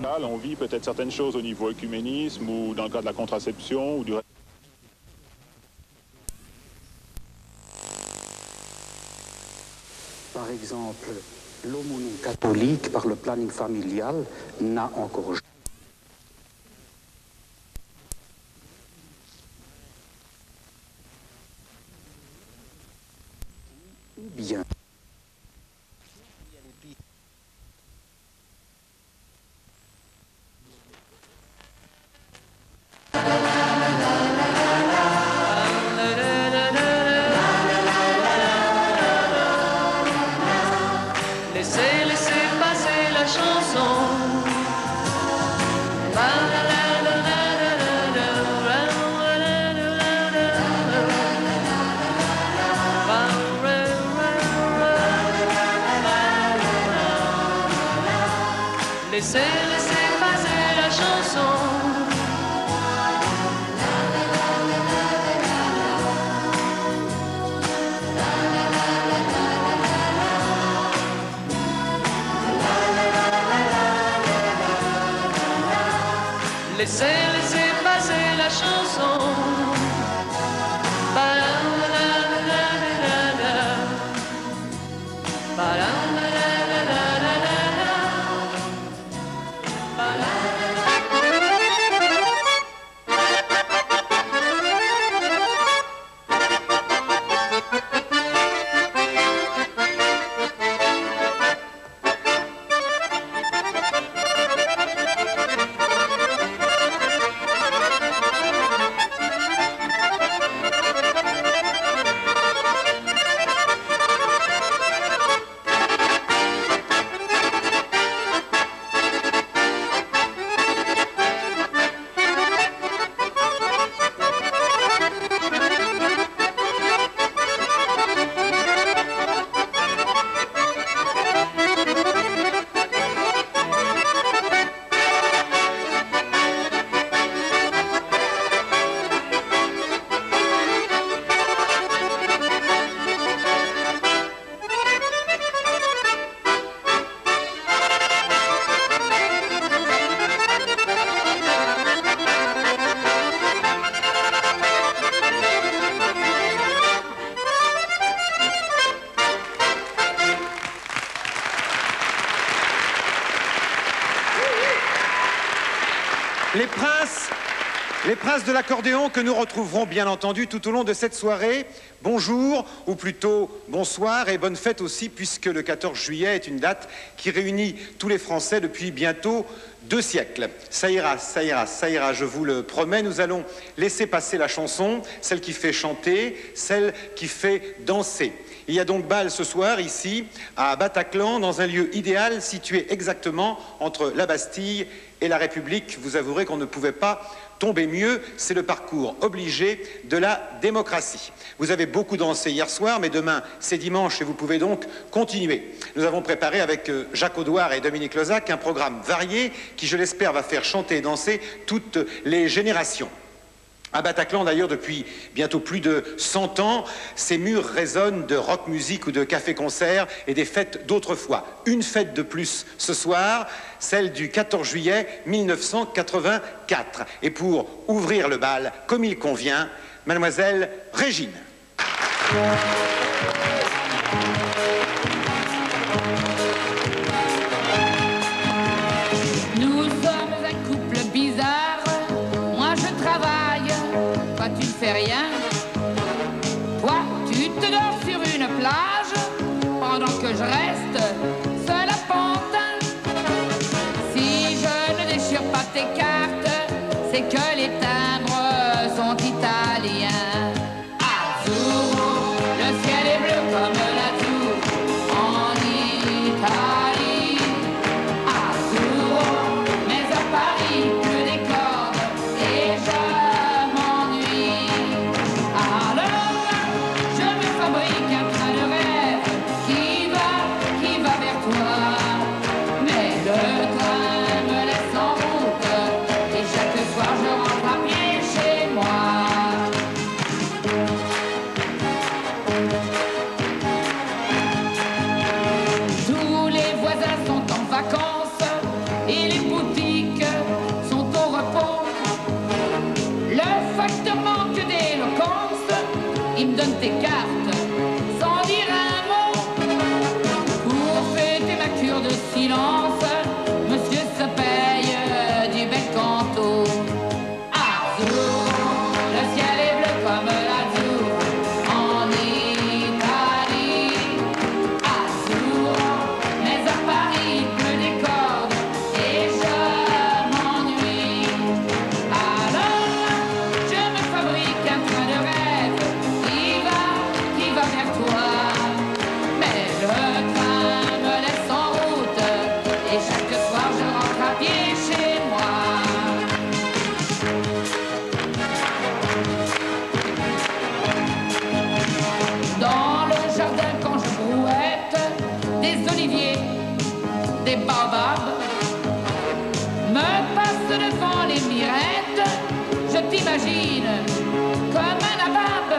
On vit peut-être certaines choses au niveau œcuménisme ou dans le cas de la contraception ou du... Par exemple, l'aumône catholique par le planning familial n'a encore bien. Laissez passer la chanson. Laissez passer la chanson. Laissez passer la chanson. Les princes de l'accordéon que nous retrouverons bien entendu tout au long de cette soirée. Bonjour, ou plutôt bonsoir et bonne fête aussi, puisque le 14 juillet est une date qui réunit tous les Français depuis bientôt 2 siècles. Ça ira, ça ira, ça ira, je vous le promets. Nous allons laisser passer la chanson, celle qui fait chanter, celle qui fait danser. Il y a donc bal ce soir, ici, à Bataclan, dans un lieu idéal situé exactement entre la Bastille et la République. Vous avouerez qu'on ne pouvait pas tomber mieux, c'est le parcours obligé de la démocratie. Vous avez beaucoup dansé hier soir, mais demain, c'est dimanche et vous pouvez donc continuer. Nous avons préparé avec Jacques Audouard et Dominique Lozac un programme varié qui, je l'espère, va faire chanter et danser toutes les générations. À Bataclan, d'ailleurs, depuis bientôt plus de 100 ans, ces murs résonnent de rock music ou de café-concert et des fêtes d'autrefois. Une fête de plus ce soir, celle du 14 juillet 1984. Et pour ouvrir le bal, comme il convient, Mademoiselle Régine. Nous sommes un couple bizarre. Moi je travaille, toi tu ne fais rien. Toi tu te dors sur une plage pendant que je reste seul à Pantin. Si je ne déchire pas tes cartes, c'est que les timbres sont italiens. Azzurro, le ciel est bleu comme la tour en Italie. Azzurro, mais à Paris que des cordes et je m'ennuie. Alors je me fabrique un train de rêve qui va vers toi. Mais le train me laisse en route et chaque soir je rentre à devant les mirettes, je t'imagine comme un nabab,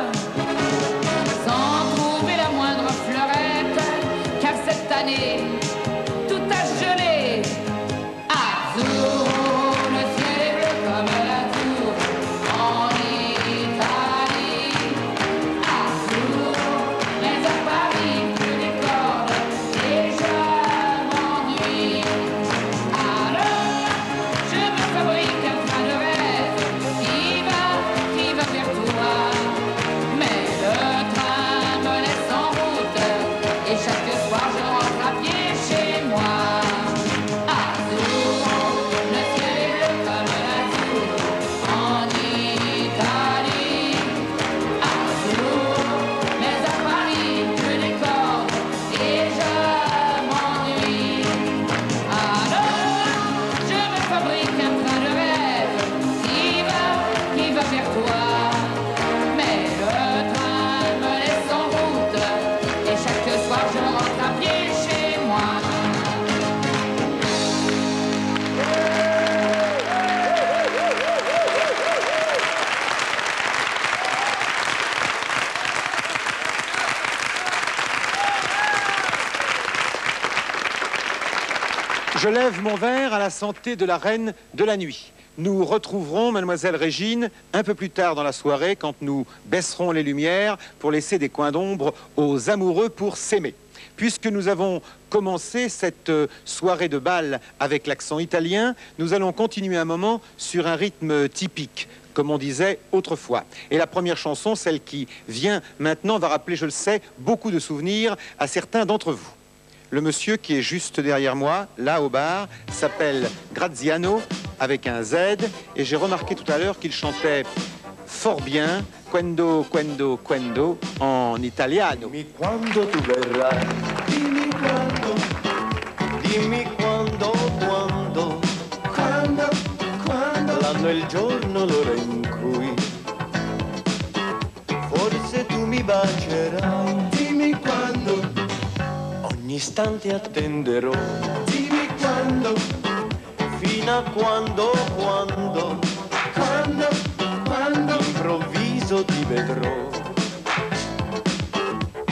sans trouver la moindre fleurette, car cette année, tout a gelé. Azur, le ciel est bleu comme la tour en Italie. Azur, mais à Paris, plus des cordes et je m'ennuie. Alors, je me fabrique un train de rêve qui va vers toi. Mais le train me laisse en route et chaque soir je rentre à pied chez moi. Azur, le ciel est bleu comme la tour en Italie. Azur, mais à Paris plus les cordes et je m'ennuie. Alors, je me fabrique un train de rêve qui va vers toi. Mais le train me laisse en route et chaque soir je rentre à pied chez moi. Je lève mon verre à la santé de la reine de la nuit. Nous retrouverons Mademoiselle Régine un peu plus tard dans la soirée quand nous baisserons les lumières pour laisser des coins d'ombre aux amoureux pour s'aimer. Puisque nous avons commencé cette soirée de bal avec l'accent italien, nous allons continuer un moment sur un rythme typique, comme on disait autrefois. Et la première chanson, celle qui vient maintenant, va rappeler, je le sais, beaucoup de souvenirs à certains d'entre vous. Le monsieur qui est juste derrière moi, là au bar, s'appelle Graziano, avec un Z, et j'ai remarqué tout à l'heure qu'il chantait fort bien Quando, quando, quando en italiano. Dimmi quando tu verrai, dimmi quando, quando, l'anno e il giorno, l'ora in cui forse tu mi bacierai, dimmi quando, ogni istante attenderò, dimmi quando, fino a quando, improvviso ti vedrò,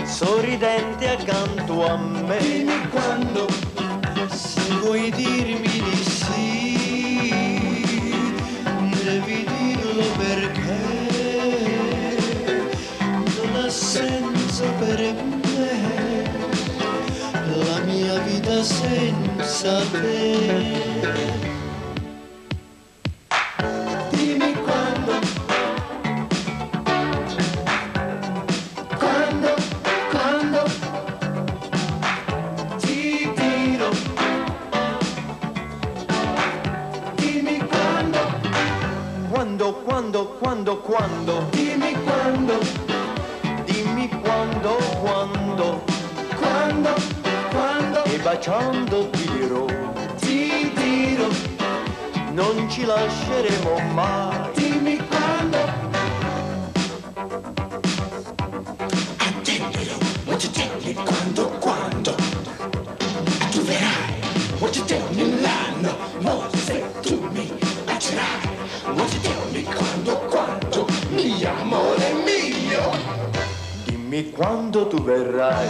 sorridente accanto a me. Dimmi quando, se vuoi dirmi di sì, devi dirlo perché non ha senso per me la mia vita senza te. Quando, dimmi quando, e baciando ti dirò, non ci lasceremo mai, dimmi quando, attendilo, what you tell me quando, tu verrai, what you tell me l'anno, mo se tu mi bacerai, what you tell me quando, mio amore mio, dimmi quando tu verrai,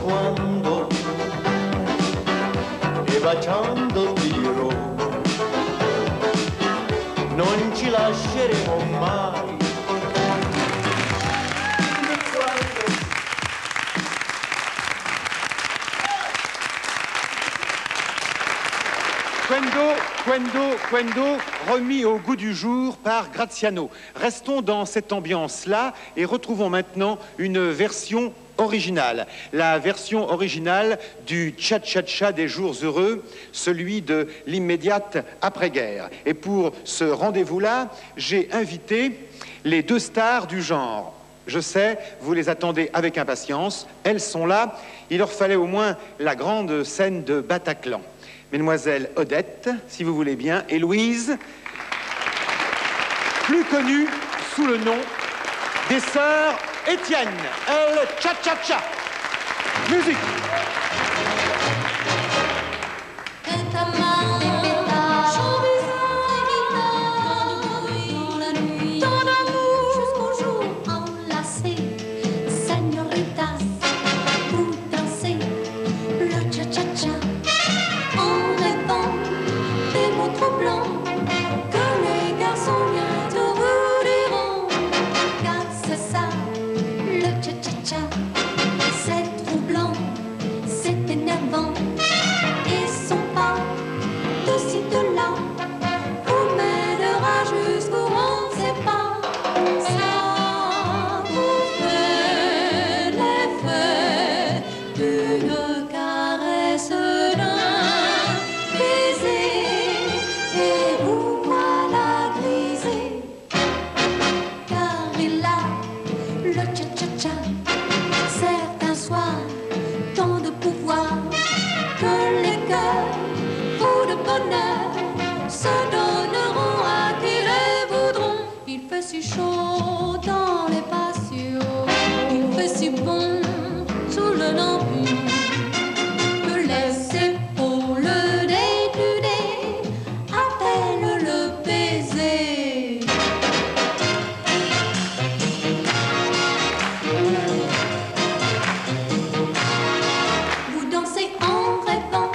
quando, e baciando ti dirò, non ci lasceremo mai. Quando, remis au goût du jour par Graziano. Restons dans cette ambiance-là et retrouvons maintenant une version originale. La version originale du Cha-Cha-Cha des jours heureux, celui de l'immédiate après-guerre. Et pour ce rendez-vous-là, j'ai invité les deux stars du genre. Je sais, vous les attendez avec impatience. Elles sont là. Il leur fallait au moins la grande scène de Bataclan. Mesdemoiselles Odette, si vous voulez bien, et Louise, plus connue sous le nom des sœurs Étienne. El Cha-Cha-Cha. Musique. cha-cha-cha, en rêvant des mots troublants que les garçons bientôt vous diront. Car c'est ça, le cha-cha-cha, c'est troublant, c'est énervant, et son pas de ci de là vous mènera jusqu'où on ne sait pas. Ça vous fait l'effet d'une caresse, d'un baiser, et vous voilà grisé. Car il a le cha-cha-cha, certains soirs, tant de pouvoir que les cœurs fous de bonheur se donneront à qui les voudront. Il fait si chaud dans les patios, il fait si bon sous le lampon, que les épaules dénudées appellent le baiser. Vous dansez en rêvant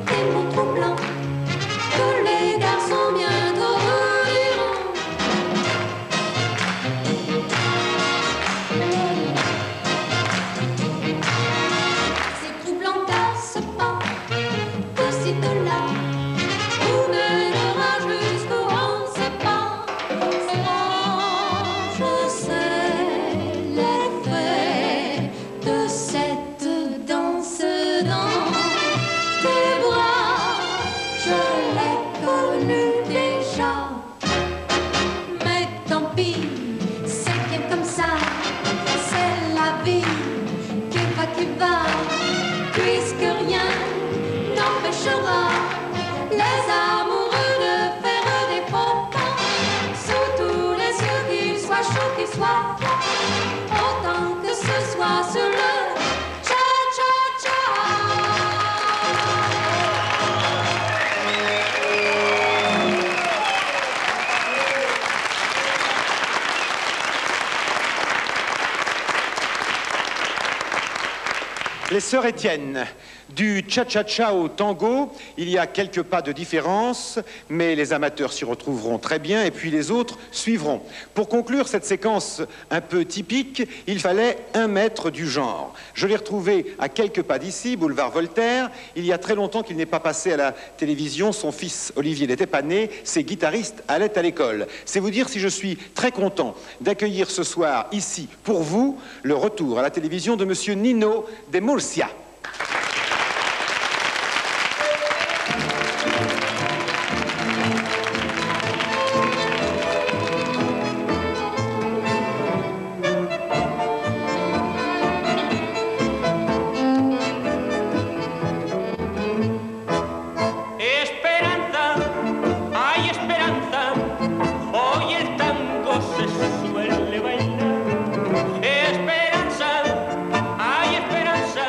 des mots troublants que les garçons bientôt vous diront. C'est troublant car ce pas de ci de là vous mènera jusqu'où on ne sait pas. Je sais l'effet de cette danse dans tes bras. Je l'ai connu déjà, mais tant pis, c'est bien comme ça, c'est la vie qui va, puisque rien n'empêchera les amoureux de faire des faux pas, sous tous les yeux, qu'ils soient chauds, qu'ils soient froids, autant que ce soit sur le cha-cha-cha. Les sœurs Étienne, du cha-cha-cha au tango, il y a quelques pas de différence, mais les amateurs s'y retrouveront très bien et puis les autres suivront. Pour conclure cette séquence un peu typique, il fallait un maître du genre. Je l'ai retrouvé à quelques pas d'ici, boulevard Voltaire. Il y a très longtemps qu'il n'est pas passé à la télévision. Son fils Olivier n'était pas né, ses guitaristes allaient à l'école. C'est vous dire si je suis très content d'accueillir ce soir ici, pour vous, le retour à la télévision de monsieur Nino de Murcia. Esperanza, hay esperanza, hoy el tango se suele bailar. Esperanza, hay esperanza,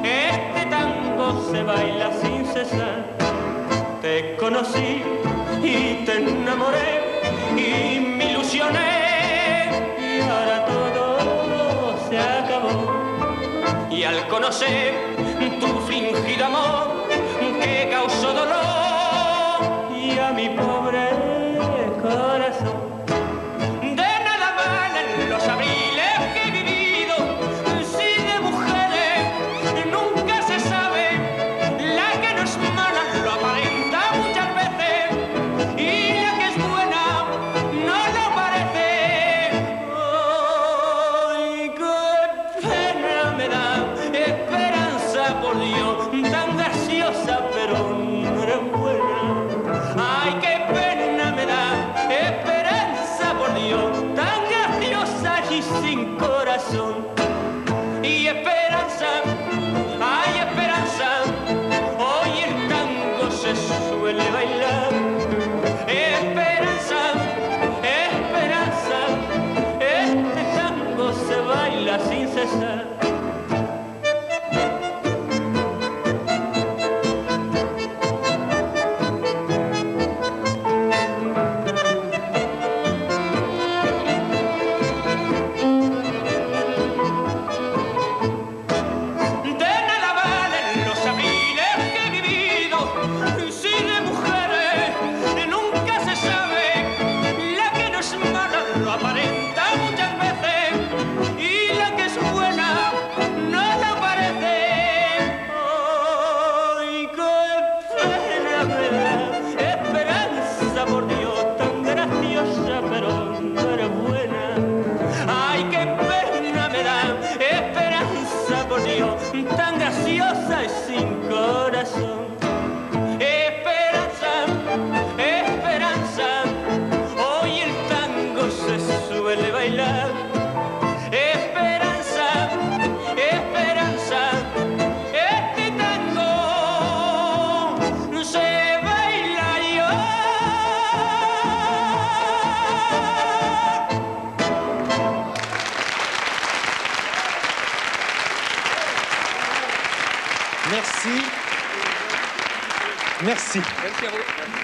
este tango se baila sin cesar. Te conocí y te enamoré y me ilusioné y ahora todo se acabó. Y al conocer tu fingido amor que causó dolor y a mi pobre corazón. De nada valen los abriles que he vivido, si de mujeres nunca se sabe, la que no es mala lo aparenta muchas veces y la que es buena no lo parece. Ay, qué pena me da, esperanza por Dios, tan graciosa pero no eres buena. Ay, qué pena me da, esperanza por Dios, tan graciosa y sin corazón. Y esperanza, ay esperanza, hoy el tango se suele bailar. Esperanza, esperanza, este tango se baila sin cesar. Sí, de mujeres nunca se sabe, la que no es mala lo aparenta muchas veces y la que es buena no lo parece. Ay, qué pena me da, esperanza por Dios, tan graciosa pero no era buena. Ay, qué pena me da, esperanza por Dios, tan graciosa y sin corazón. Esperanza, esperanza, hoy el tango se suele bailar. Esperanza, esperanza, este tango se baila yo. Merci. Merci.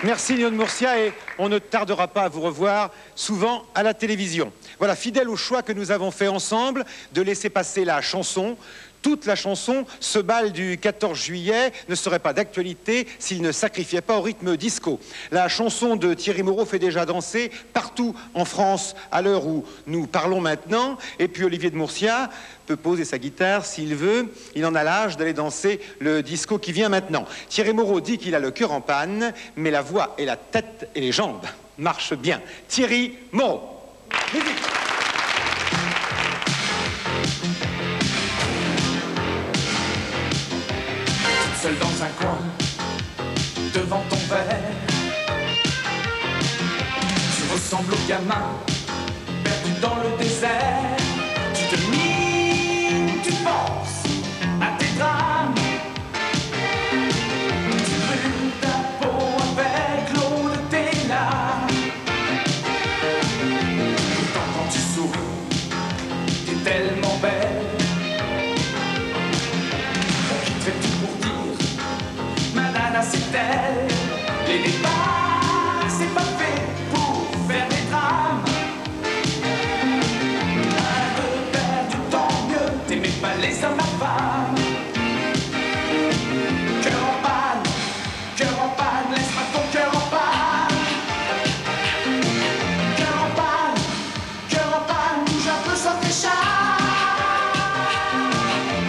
Merci Léon Murcia et on ne tardera pas à vous revoir souvent à la télévision. Voilà, fidèle au choix que nous avons fait ensemble de laisser passer la chanson. Toute la chanson, ce bal du 14 juillet ne serait pas d'actualité s'il ne sacrifiait pas au rythme disco. La chanson de Thierry Moreau fait déjà danser partout en France à l'heure où nous parlons maintenant. Et puis Olivier de Murcia peut poser sa guitare s'il veut. Il en a l'âge d'aller danser le disco qui vient maintenant. Thierry Moreau dit qu'il a le cœur en panne, mais la voix et la tête et les jambes marchent bien. Thierry Moreau. Musique. Seul dans un coin, devant ton verre, tu ressembles au gamin perdu dans le désert. Tu te mines, tu penses à tes drames. Tu brûles ta peau avec l'eau de tes larmes. Pourtant quand tu souris, t'es tellement belle. On quitterait tout pour dire Madame, c'est elle. Les débats, c'est pas fait pour faire des drames. Un peu perdu, tant mieux. T'aimais pas les hommes à femmes. Cœur en panne, laisse pas ton cœur en panne. Cœur en panne, bouge un peu, sors tes chats.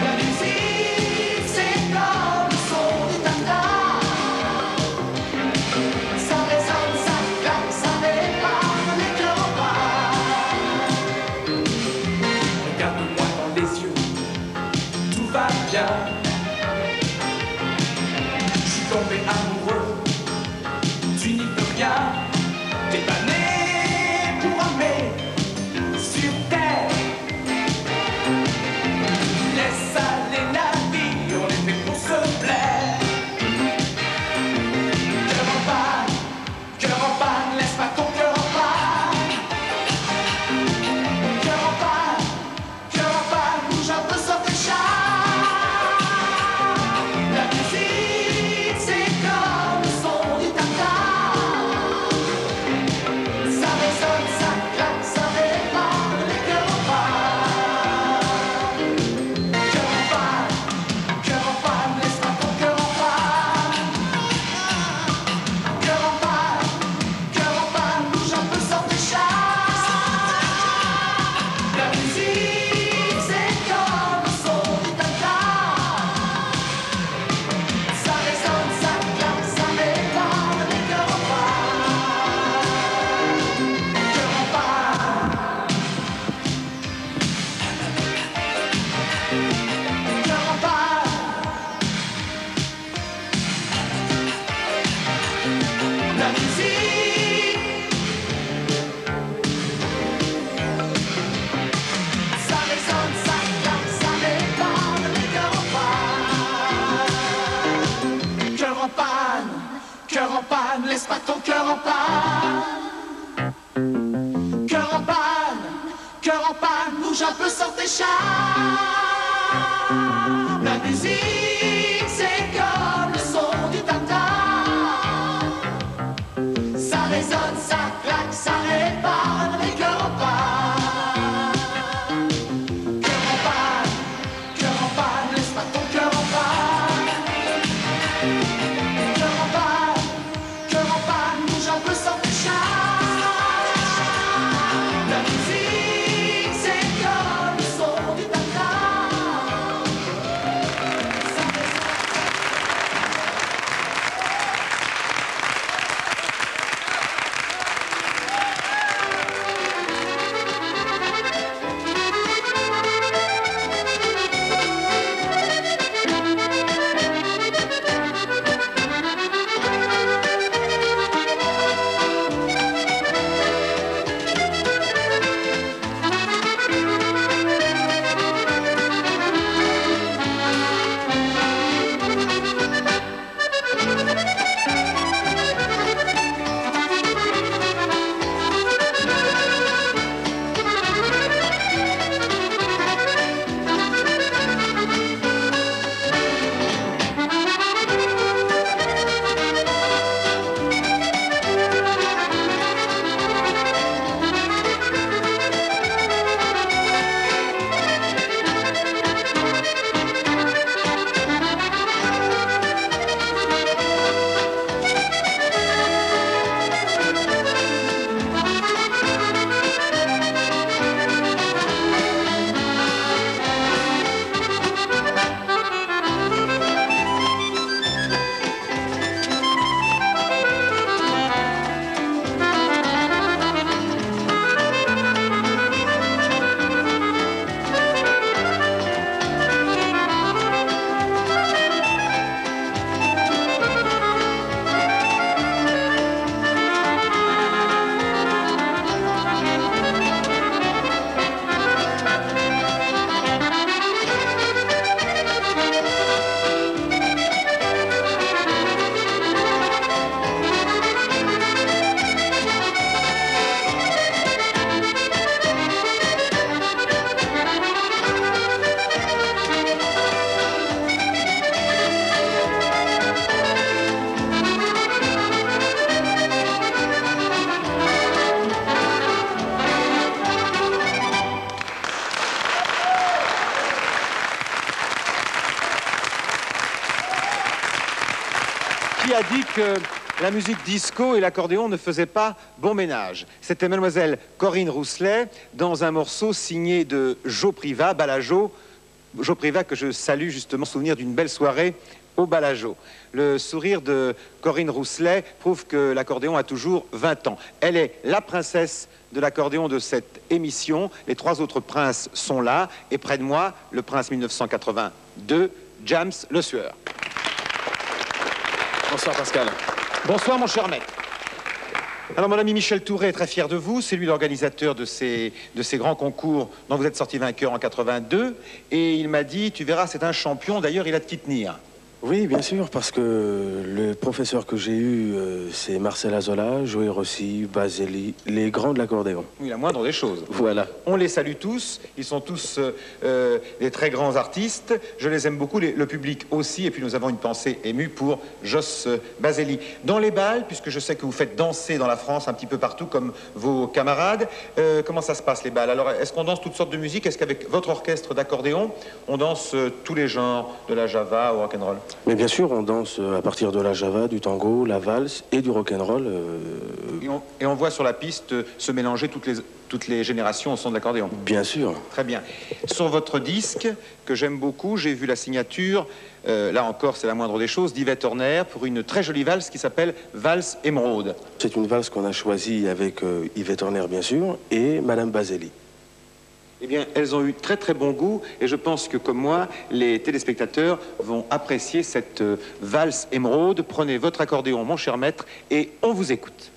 La musique, c'est comme le son du tata. Ça résonne, ça claque, ça répare les cœurs en panne. Regarde-moi dans les yeux, tout va bien. Je suis tombé amoureux, tu n'y peux rien. T'es pas né pour aimer sur terre. Laisse aller la vie, on est fait pour se plaire. Cœur en panne, laisse pas ton cœur en panne. Cœur en panne, bouge un peu, sors tes chats. La musique, c'est comme le son du tata. Ça résonne, ça claque, ça répare les cœurs en panne. Cœur en panne, laisse pas ton cœur en panne. Cœur en panne, bouge un peu, sors tes chats. La musique, c'est comme le son du tata. Ça résonne, ça claque, ça répare les cœurs en panne. Cœur en panne. Cœur en panne. La musique, ça résonne, ça claque, ça répare les cœurs en panne. Cœur en panne, laisse pas ton cœur en panne. Cœur en panne, bouge un peu, sors tes chats. La musique, c'est comme le son du tata. Ça résonne, ça claque, ça répare les cœurs en panne. Cœur en panne, laisse pas ton cœur en panne. Cœur en Qui a dit que la musique disco et l'accordéon ne faisaient pas bon ménage? C'était mademoiselle Corinne Rousselet dans un morceau signé de Jo Privat, Balajo. Jo Privat que je salue justement, souvenir d'une belle soirée au Balajo. Le sourire de Corinne Rousselet prouve que l'accordéon a toujours 20 ans. Elle est la princesse de l'accordéon de cette émission. Les trois autres princes sont là. Et près de moi, le prince 1982, James Le Sueur. Bonsoir Pascal. Bonsoir mon cher maître. Alors mon ami Michel Touré est très fier de vous, c'est lui l'organisateur de ces grands concours dont vous êtes sorti vainqueur en 82 et il m'a dit, tu verras c'est un champion, d'ailleurs il a de qui tenir. Oui, bien sûr, parce que le professeur que j'ai eu, c'est Marcel Azola, Joey Rossi, Baselli, les grands de l'accordéon. Oui, la moindre des choses. Voilà. On les salue tous, ils sont tous des très grands artistes, je les aime beaucoup, le public aussi, et puis nous avons une pensée émue pour Jos Baselli. Dans les bals, puisque je sais que vous faites danser dans la France un petit peu partout comme vos camarades, comment ça se passe les bals? Alors, est-ce qu'on danse toutes sortes de musique? Est-ce qu'avec votre orchestre d'accordéon, on danse tous les genres, de la java au rock'n'roll? Mais bien sûr, on danse à partir de la java, du tango, la valse et du rock'n'roll. Et on voit sur la piste se mélanger toutes les générations au son de l'accordéon. Bien sûr. Très bien. Sur votre disque, que j'aime beaucoup, j'ai vu la signature, là encore c'est la moindre des choses, d'Yvette Horner pour une très jolie valse qui s'appelle Valse Émeraude. C'est une valse qu'on a choisie avec Yvette Horner, bien sûr, et Madame Baselli. Eh bien, elles ont eu très très bon goût et je pense que comme moi, les téléspectateurs vont apprécier cette valse émeraude. Prenez votre accordéon, mon cher maître, et on vous écoute.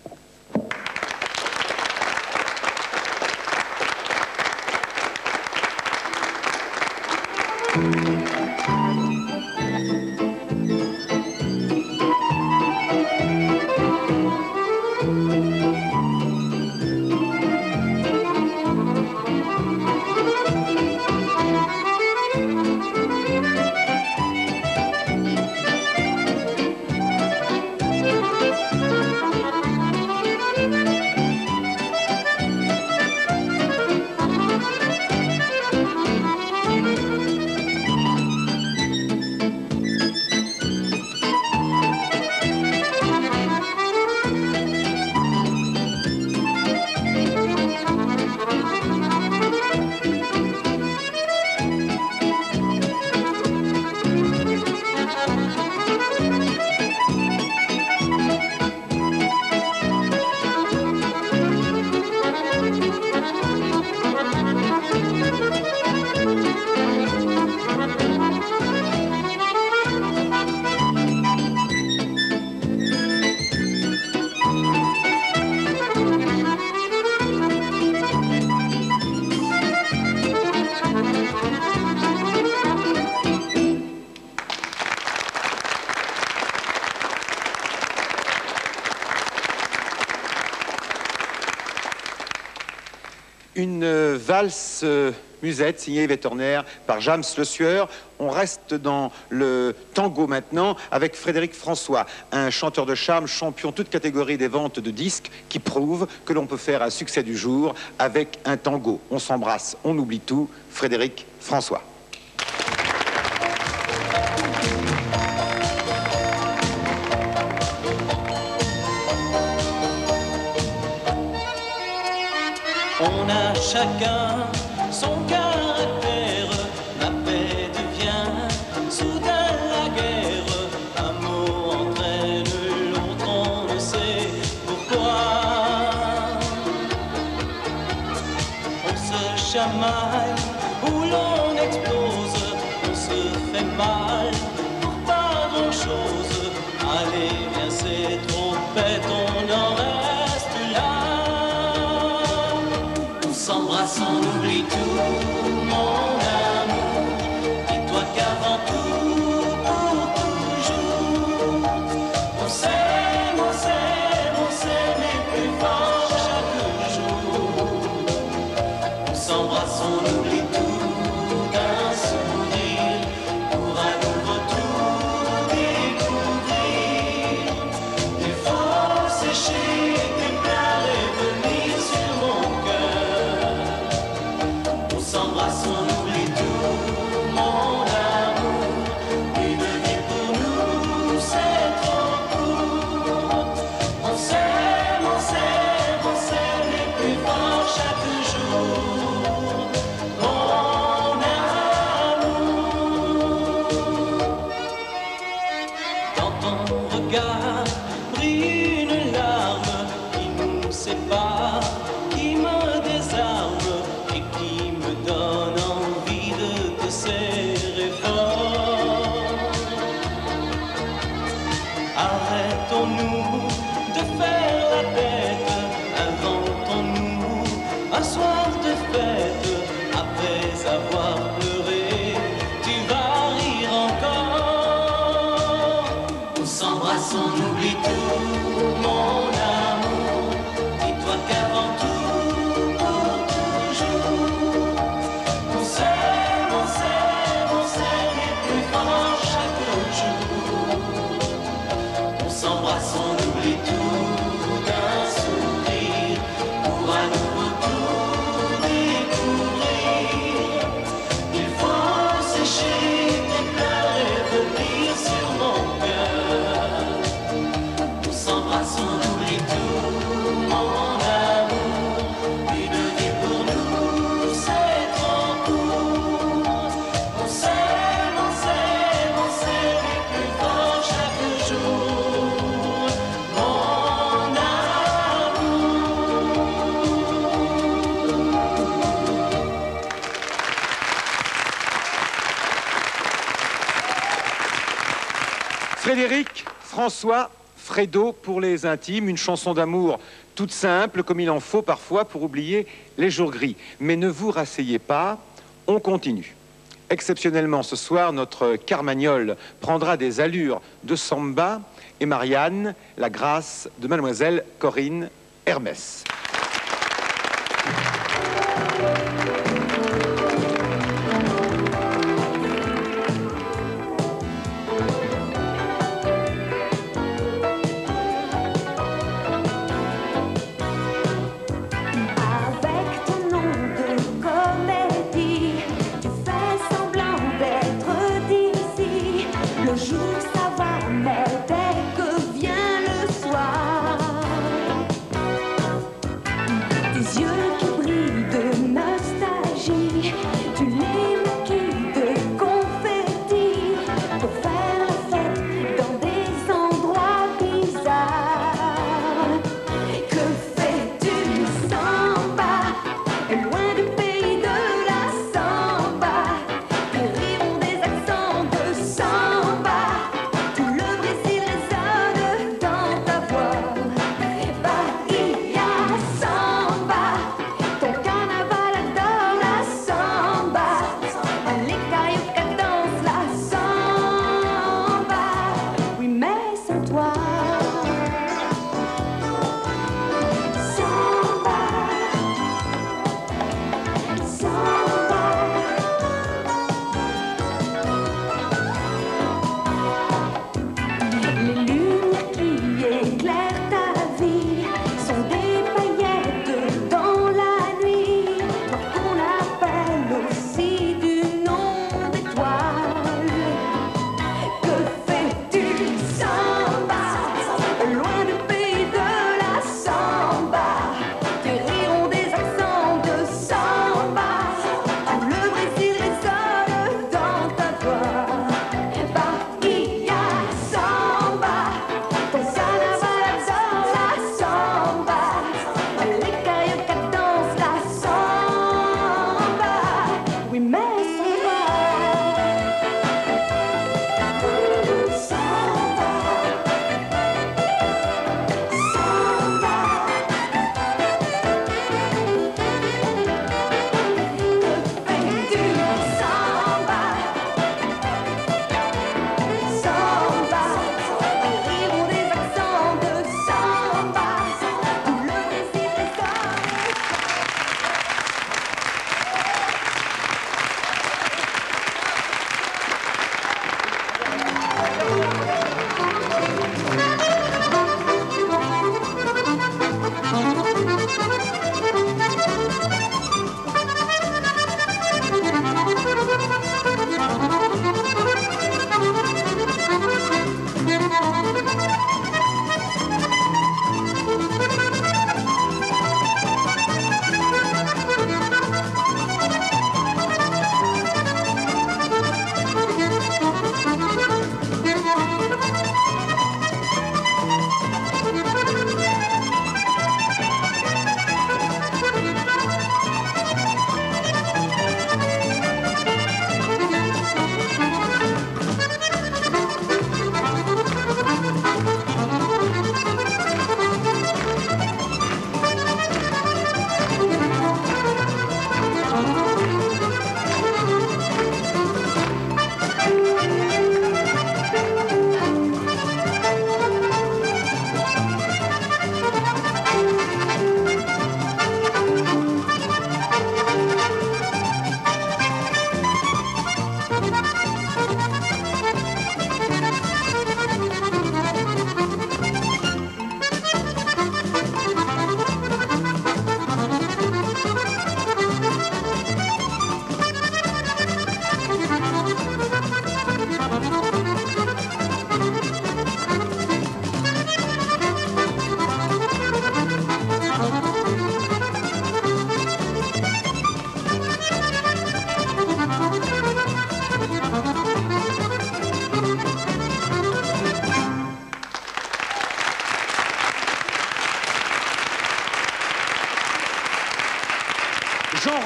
Une valse musette signée Yvette Horner par James Le Sueur. On reste dans le tango maintenant avec Frédéric François, un chanteur de charme, champion toute catégorie des ventes de disques, qui prouve que l'on peut faire un succès du jour avec un tango. On s'embrasse, on oublie tout. Frédéric François. On a chacun son caractère, la paix devient soudain la guerre. Un mot entraîne l'autre, on ne sait pourquoi. On se chamaille ou l'on explose, on se fait mal pour pas grand chose. Allez, viens, c'est trop bête, on en reste là. S'embrasse, on oublie tout, mon amour. Dis-toi qu'avant tout, pour toujours, on s'aime, on s'aime, on s'aime plus fort chaque jour. On s'embrasse, on oublie tout d'un sourire pour un nouveau tour découvrir. Il faut sécher tes pleurs et venir sur mon cœur. regard brille une larme qui nous sépare, qui me désarme et qui me donne envie de te serrer fort. Arrêtons-nous de faire la bête, inventons-nous un soir de fête. Après avoir pleuré, tu vas rire encore. On s'embrasse, on oublie tout, mon amour. Dis-toi qu'avant tout, pour toujours, on s'aime, on s'aime, on s'aime et plus fort chaque jour. On s'embrasse, on oublie tout d'un sourire pour à nouveau tout découvrir. Il faut sécher tes pleurs et venir sur mon cœur. On s'embrasse, on oublie tout, mon amour. Une vie pour nous, c'est trop court. On s'aime, on s'aime, on s'aime et plus fort chaque jour. Mon amour. Frédéric, François, Fredo pour les intimes, une chanson d'amour toute simple, comme il en faut parfois pour oublier les jours gris. Mais ne vous rasseyez pas, on continue. Exceptionnellement, ce soir, notre Carmagnole prendra des allures de samba et Marianne, la grâce de Mademoiselle Corinne Hermès. Avec ton nom de comédie, tu fais semblant d'être d'ici. Le jour ça va, mais dès que vient le soir,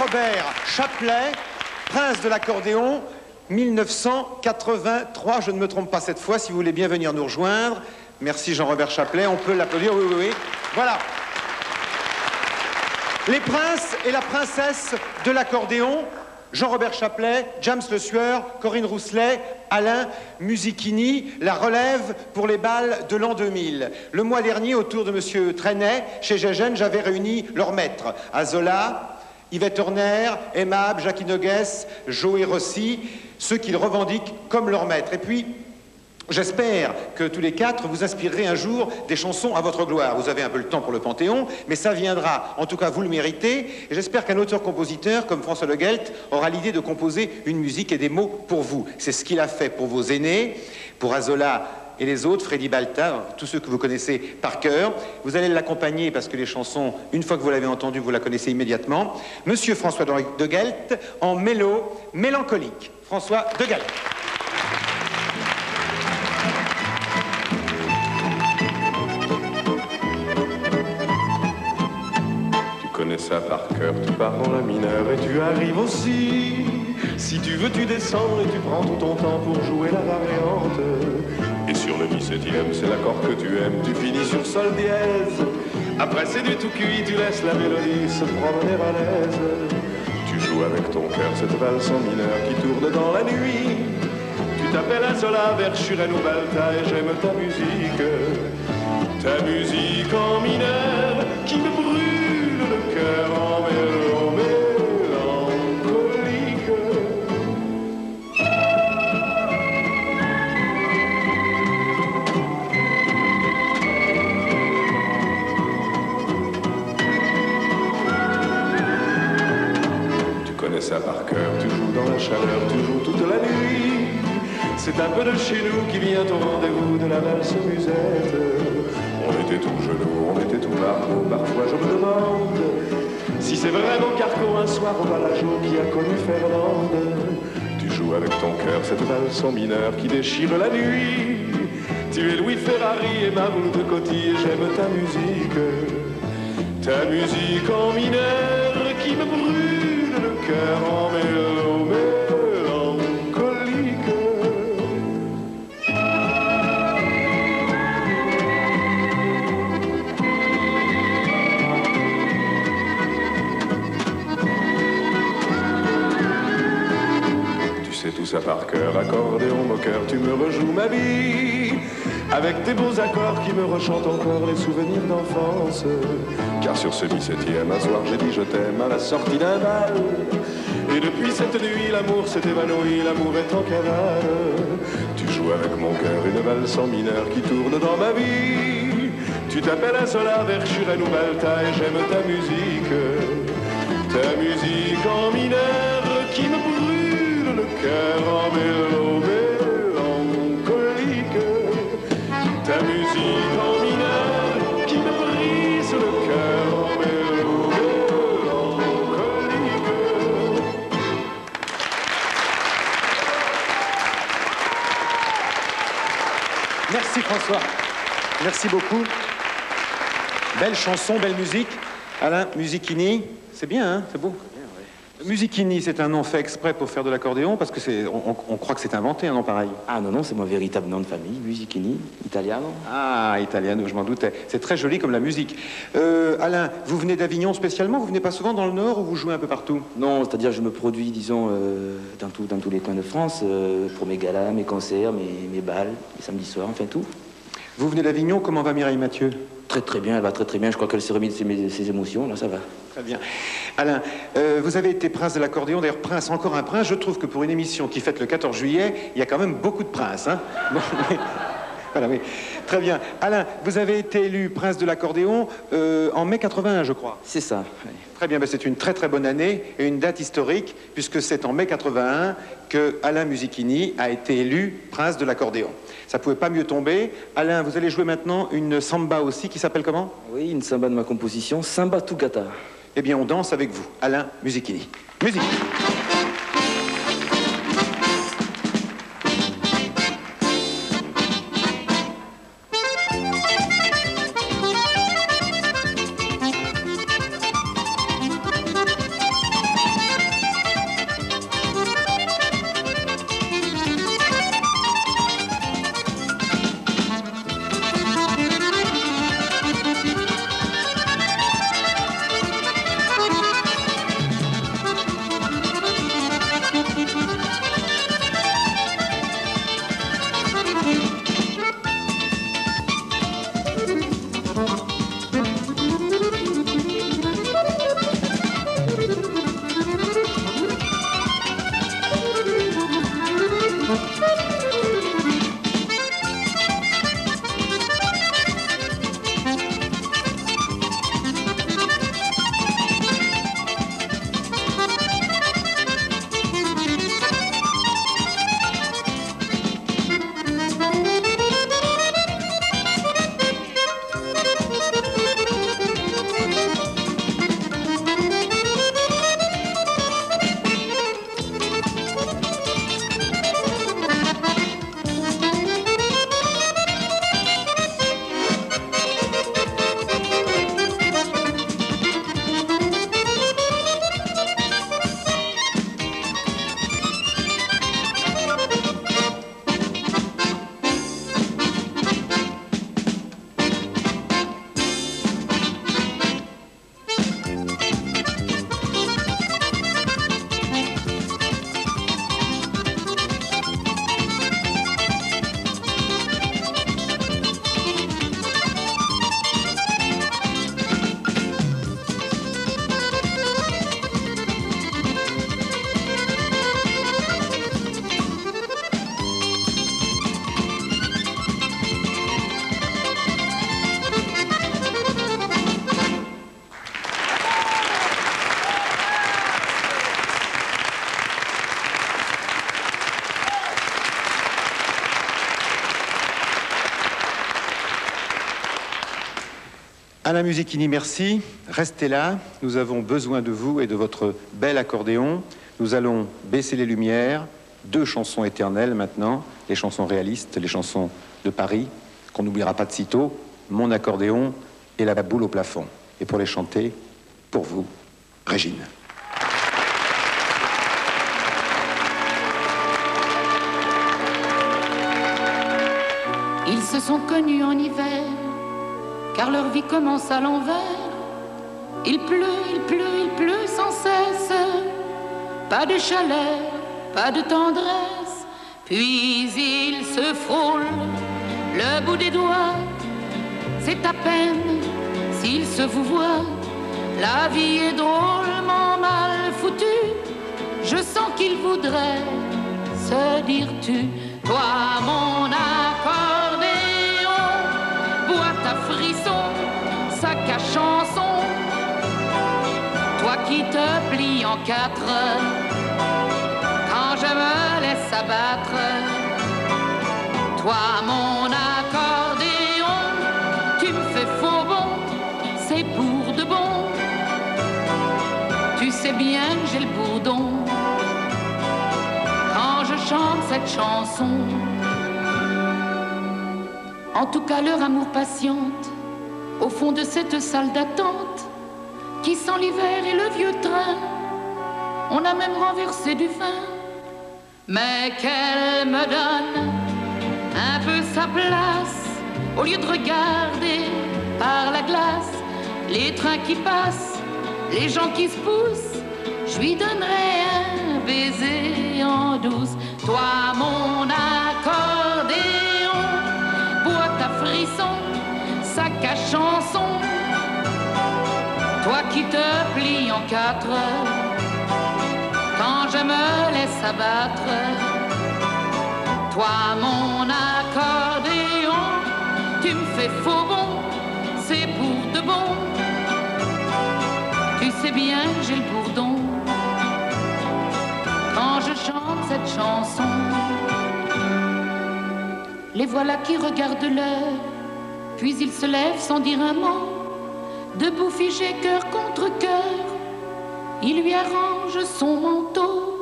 Jean-Robert Chaplet, prince de l'accordéon, 1983, je ne me trompe pas cette fois, si vous voulez bien venir nous rejoindre. Merci Jean-Robert Chaplet, on peut l'applaudir, oui, oui, oui. Voilà. Les princes et la princesse de l'accordéon, Jean-Robert Chaplet, James Le Sueur, Corinne Rousselet, Alain Musichini, la relève pour les bals de l'an 2000. Le mois dernier, autour de M. Trenet, chez Gégène, j'avais réuni leurs maîtres, Azola, Yvette Horner, Aimable, Jacques Noguès, Joé Rossi, ceux qu'ils revendiquent comme leurs maîtres. Et puis, j'espère que tous les quatre vous inspirerez un jour des chansons à votre gloire. Vous avez un peu le temps pour le Panthéon, mais ça viendra. En tout cas, vous le méritez. Et j'espère qu'un auteur-compositeur comme François Le Gelt aura l'idée de composer une musique et des mots pour vous. C'est ce qu'il a fait pour vos aînés, pour Azola et les autres, Freddy Balta, tous ceux que vous connaissez par cœur. Vous allez l'accompagner parce que les chansons, une fois que vous l'avez entendue, vous la connaissez immédiatement. Monsieur François De Gelt en mélancolique. François De Gelt. Tu connais ça par cœur, tu pars dans la mineure et tu arrives aussi. Si tu veux, tu descends et tu prends tout ton temps pour jouer la variante. Et sur le mi-septième, c'est l'accord que tu aimes, tu finis sur sol dièse. Après c'est du tout cuit, tu laisses la mélodie se promener à l'aise. Tu joues avec ton cœur cette valse en mineur qui tourne dans la nuit. Tu t'appelles Azola, Verschuren ou Balta et j'aime ta musique. Ta musique en mineur qui me brûle le cœur en mélancolie. Tu connais ça par cœur, tu joues dans la chaleur, tu joues toute la nuit. C'est un peu de chez nous qui vient au rendez-vous de la valse musette. On était tout genoux, on était tout marteau, parfois je me demande si c'est vraiment Carco un soir au Balageau qui a connu Fernande. Tu joues avec ton cœur cette valse en mineur qui déchire la nuit. Tu es Louis Ferrari et Mahmoud de Coty et j'aime ta musique. Ta musique en mineur qui me brûle le cœur en mélancolie. Tout ça par cœur, accordéon moqueur, tu me rejoues ma vie avec tes beaux accords qui me rechantent encore les souvenirs d'enfance. Car sur ce 17e, un soir j'ai dit je t'aime à la sortie d'un bal. Et depuis cette nuit, l'amour s'est évanoui, l'amour est en cavale. Tu joues avec mon cœur une valse en mineur qui tourne dans ma vie. Tu t'appelles Azola, Verschuren ou Balta et j'aime ta musique. Ta musique en mineur qui me brûle le cœur en mélancolique. Ta musique en mineur qui me brise le cœur en mélancolique. Merci François. Merci beaucoup. Belle chanson, belle musique. Alain Musichini, c'est bien, hein, c'est beau. Musichini, c'est un nom fait exprès pour faire de l'accordéon, parce que on croit que c'est inventé un nom pareil. Ah non, non, c'est mon véritable nom de famille, Musichini, italiano. Ah, italiano, je m'en doutais. C'est très joli comme la musique. Alain, vous venez d'Avignon spécialement? Vous venez pas souvent dans le Nord ou vous jouez un peu partout? Non, c'est-à-dire je me produis, disons, dans tous les coins de France, pour mes galas, mes concerts, mes balles, les samedis soirs, enfin tout. Vous venez d'Avignon, comment va Mireille Mathieu? Très très bien, elle va très très bien, je crois qu'elle s'est remise de ses émotions, là ça va. Très bien. Alain, vous avez été prince de l'accordéon, d'ailleurs prince, encore un prince. Je trouve que pour une émission qui fête le 14 juillet, il y a quand même beaucoup de princes, hein. Bon, voilà, oui. Très bien. Alain, vous avez été élu prince de l'accordéon en mai 81, je crois. C'est ça, oui. Très bien, ben c'est une très très bonne année et une date historique, puisque c'est en mai 81 que Alain Musichini a été élu prince de l'accordéon. Ça pouvait pas mieux tomber. Alain, vous allez jouer maintenant une samba aussi, qui s'appelle comment? Oui, une samba de ma composition, Samba Tugata. Eh bien, on danse avec vous, Alain Musichini. Musique. Alain Musichini, merci. Restez là. Nous avons besoin de vous et de votre bel accordéon. Nous allons baisser les lumières. 2 chansons éternelles maintenant. Les chansons réalistes, les chansons de Paris, qu'on n'oubliera pas de sitôt. Mon accordéon et la boule au plafond. Et pour les chanter, pour vous, Régine. Ils se sont connus en hiver, car leur vie commence à l'envers. Il pleut sans cesse. Pas de chaleur, pas de tendresse. Puis ils se frôlent le bout des doigts. C'est à peine s'ils se vous voient. La vie est drôlement mal foutue. Je sens qu'ils voudraient se dire tu. Toi mon accordéon, boîte à frissons, sac à chansons. Toi qui te plies en 4 quand je me laisse abattre. Toi mon accordéon, tu me fais faux bon, c'est pour de bon. Tu sais bien que j'ai le bourdon quand je chante cette chanson. En tout cas leur amour patiente au fond de cette salle d'attente qui sent l'hiver et le vieux train. On a même renversé du vin. Mais qu'elle me donne un peu sa place au lieu de regarder par la glace les trains qui passent, les gens qui se poussent. Je lui donnerai un baiser en douce. Toi mon accordéon, boîte à frissons, sac à chansons. Toi qui te plies en 4 quand je me laisse abattre. Toi mon accordéon, tu me fais faux bon, c'est pour de bon. Tu sais bien que j'ai le bourdon quand je chante cette chanson. Les voilà qui regardent l'heure, puis ils se lèvent sans dire un mot. Debout figé cœur contre cœur, il lui arrange son manteau.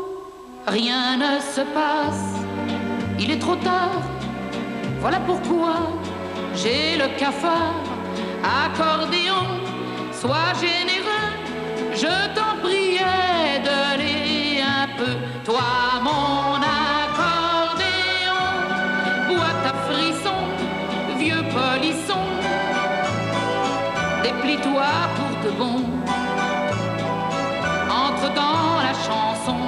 Rien ne se passe, il est trop tard. Voilà pourquoi j'ai le cafard. Accordéon, sois généreux, je t'en priais de les un peu. Toi mon accordéon, boîte à frissons, vieux polisson. Déplie-toi pour de bon, entre dans la chanson.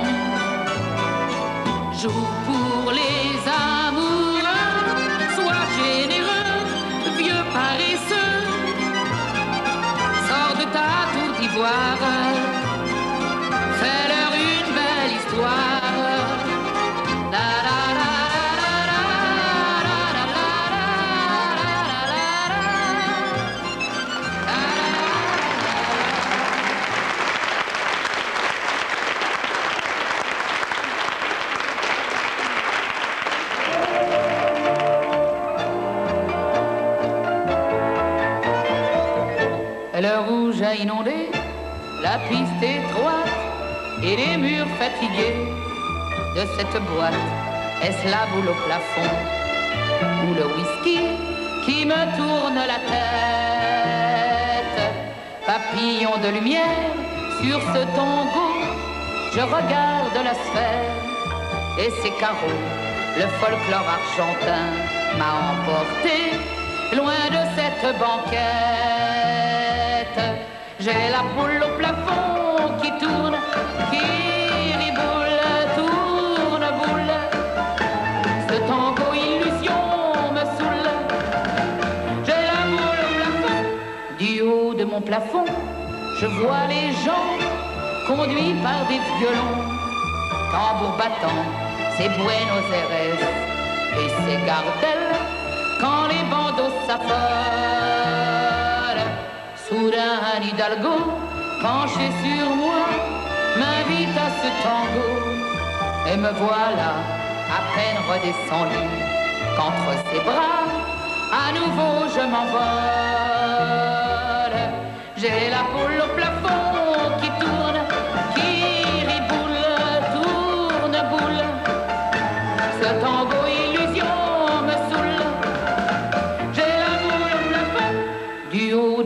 Joue pour les amoureux, sois généreux, vieux paresseux. Sors de ta tour d'ivoire, fais-leur une belle histoire. Da, da, da. Le rouge a inondé la piste étroite et les murs fatigués de cette boîte. Est-ce la boule au plafond ou le whisky qui me tourne la tête? Papillon de lumière sur ce tango, je regarde la sphère et ses carreaux. Le folklore argentin m'a emporté loin de cette banquette. J'ai la boule au plafond qui tourne, qui riboule, tourne boule. Ce tango illusion me saoule. J'ai la boule au plafond. Du haut de mon plafond, je vois les gens conduits par des violons. Tambour battant, c'est Buenos Aires et c'est Gardel quand les bandeaux s'affolent. Soudain un hidalgo penché sur moi m'invite à ce tango. Et me voilà à peine redescendu qu'entre ses bras à nouveau je m'envole.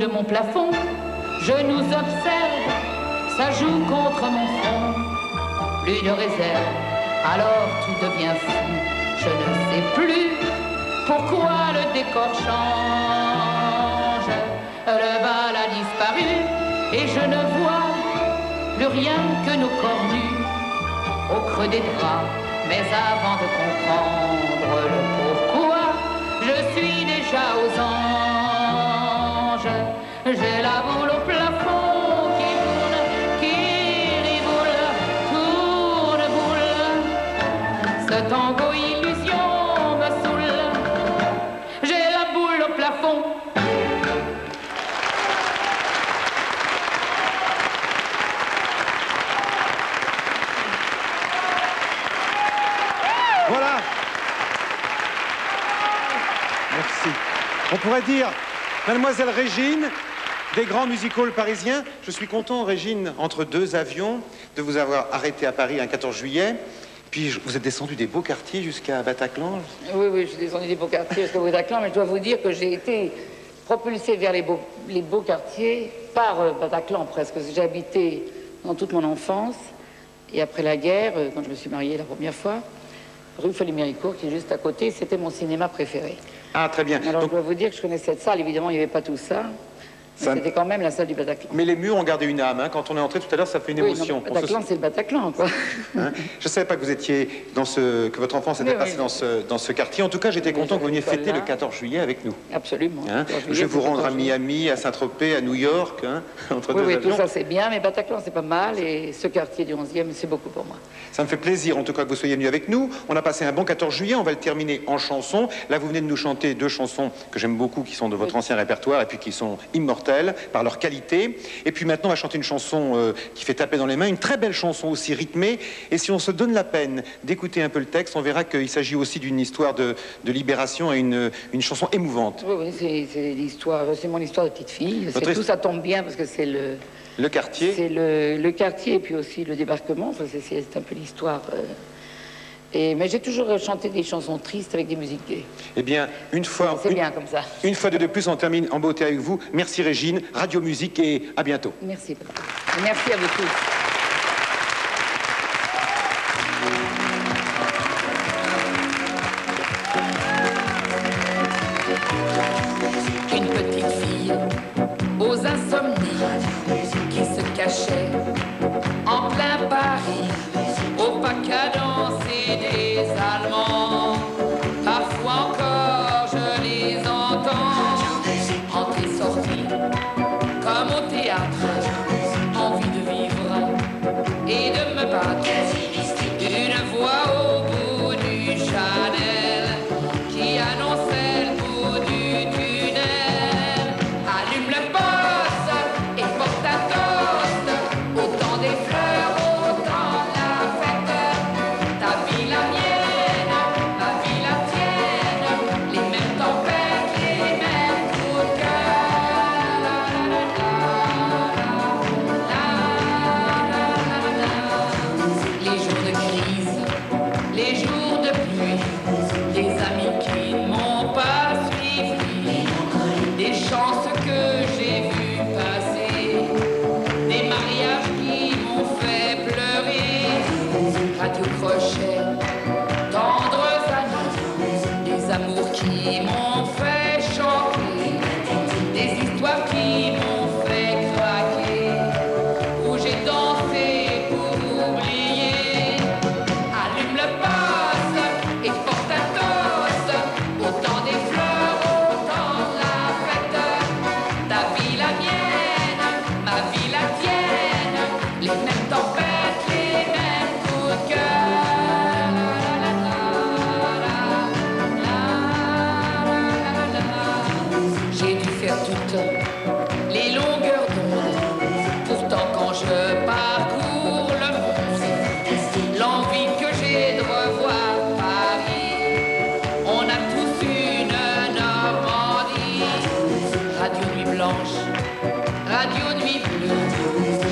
de mon plafond, je nous observe, ça joue contre mon front. Plus de réserve, alors tout devient fou. Je ne sais plus pourquoi le décor change. Le bal a disparu et je ne vois plus rien que nos corps nus au creux des draps. Mais avant de comprendre le pourquoi, je suis déjà aux anges. J'ai la boule au plafond qui tourne, qui riboule, tourne boule. Ce tango illusion me saoule. J'ai la boule au plafond. Voilà. Merci. On pourrait dire, Mademoiselle Régine, des grands music-halls parisiens. Je suis content, Régine, entre deux avions, de vous avoir arrêté à Paris un 14 juillet. Puis vous êtes descendu des beaux quartiers jusqu'à Bataclan. Oui, oui, je suis descendu des beaux quartiers jusqu'à Bataclan, mais je dois vous dire que j'ai été propulsée vers les beaux quartiers par Bataclan presque. J'ai habité dans toute mon enfance. Et après la guerre, quand je me suis mariée la première fois, rue Folie-Méricourt, qui est juste à côté, c'était mon cinéma préféré. Ah, très bien. Alors, je dois vous dire que je connais cette salle. Évidemment, il n'y avait pas tout ça. C'était quand même la salle du Bataclan. Mais les murs ont gardé une âme. Hein. Quand on est entré tout à l'heure, ça fait une émotion. Non, Bataclan, c'est le Bataclan, quoi. Hein, je ne savais pas que vous étiez que votre enfance était passée dans ce quartier. En tout cas, j'étais content que vous veniez fêter le 14 juillet avec nous. Absolument. Hein, je vais vous rendre à Miami, à Saint-Tropez, à New York, hein, entre deux avions. Oui, tout ça c'est bien, mais Bataclan c'est pas mal, et ce quartier du 11e, c'est beaucoup pour moi. Ça me fait plaisir, en tout cas, que vous soyez venus avec nous. On a passé un bon 14 juillet, on va le terminer en chansons. Là, vous venez de nous chanter deux chansons que j'aime beaucoup, qui sont de votre ancien répertoire, et puis qui sont immortelles par leur qualité. Et puis maintenant, on va chanter une chanson qui fait taper dans les mains, une très belle chanson aussi rythmée. Et si on se donne la peine d'écouter un peu le texte, on verra qu'il s'agit aussi d'une histoire de libération et une chanson émouvante. Oui, c'est l'histoire, c'est mon histoire de petite fille. Tout ça tombe bien parce que c'est le quartier. C'est le quartier et puis aussi le débarquement. Enfin, c'est un peu l'histoire. Mais j'ai toujours chanté des chansons tristes avec des musiques gays. Eh bien, c'est bien comme ça. Une fois de plus, on termine en beauté avec vous. Merci Régine, Radio Musique et à bientôt. Merci. Merci à vous tous. Une petite fille aux insomnies qui se cachait en plein Paris, au pas qu'à danser des Allemands. Parfois encore je les entends, entrer, sortir, comme au théâtre, envie de vivre et de me battre. Une voix au bout du Chanel qui annonçait le bout du tunnel. Allume le poste et porte un toast, autant des fleurs, autant la fête. Ta vie, la mienne, ma vie, la tienne, les mêmes tempêtes, les mêmes coups de cœur. Les jours de crise, les jours de pluie, des amis qui ne m'ont pas suivi, des chances que j'ai vues passer, des mariages qui m'ont fait pleurer, radio crochet, tendres amis, des amours qui m'ont fait chanter, des histoires qui m'ont fait craquer, où j'ai dansé pour oublier. Allume le poste et porte un toast, autant des fleurs, autant la fête. Ta vie, la mienne, ma vie, la tienne, les mêmes tempêtes, les mêmes coups de cœur. J'ai dû faire toutes les longueurs d'onde, pourtant quand je parcours le monde, l'envie que j'ai de revoir Paris, on a tous une Normandie. Radio nuit blanche, radio nuit bleue,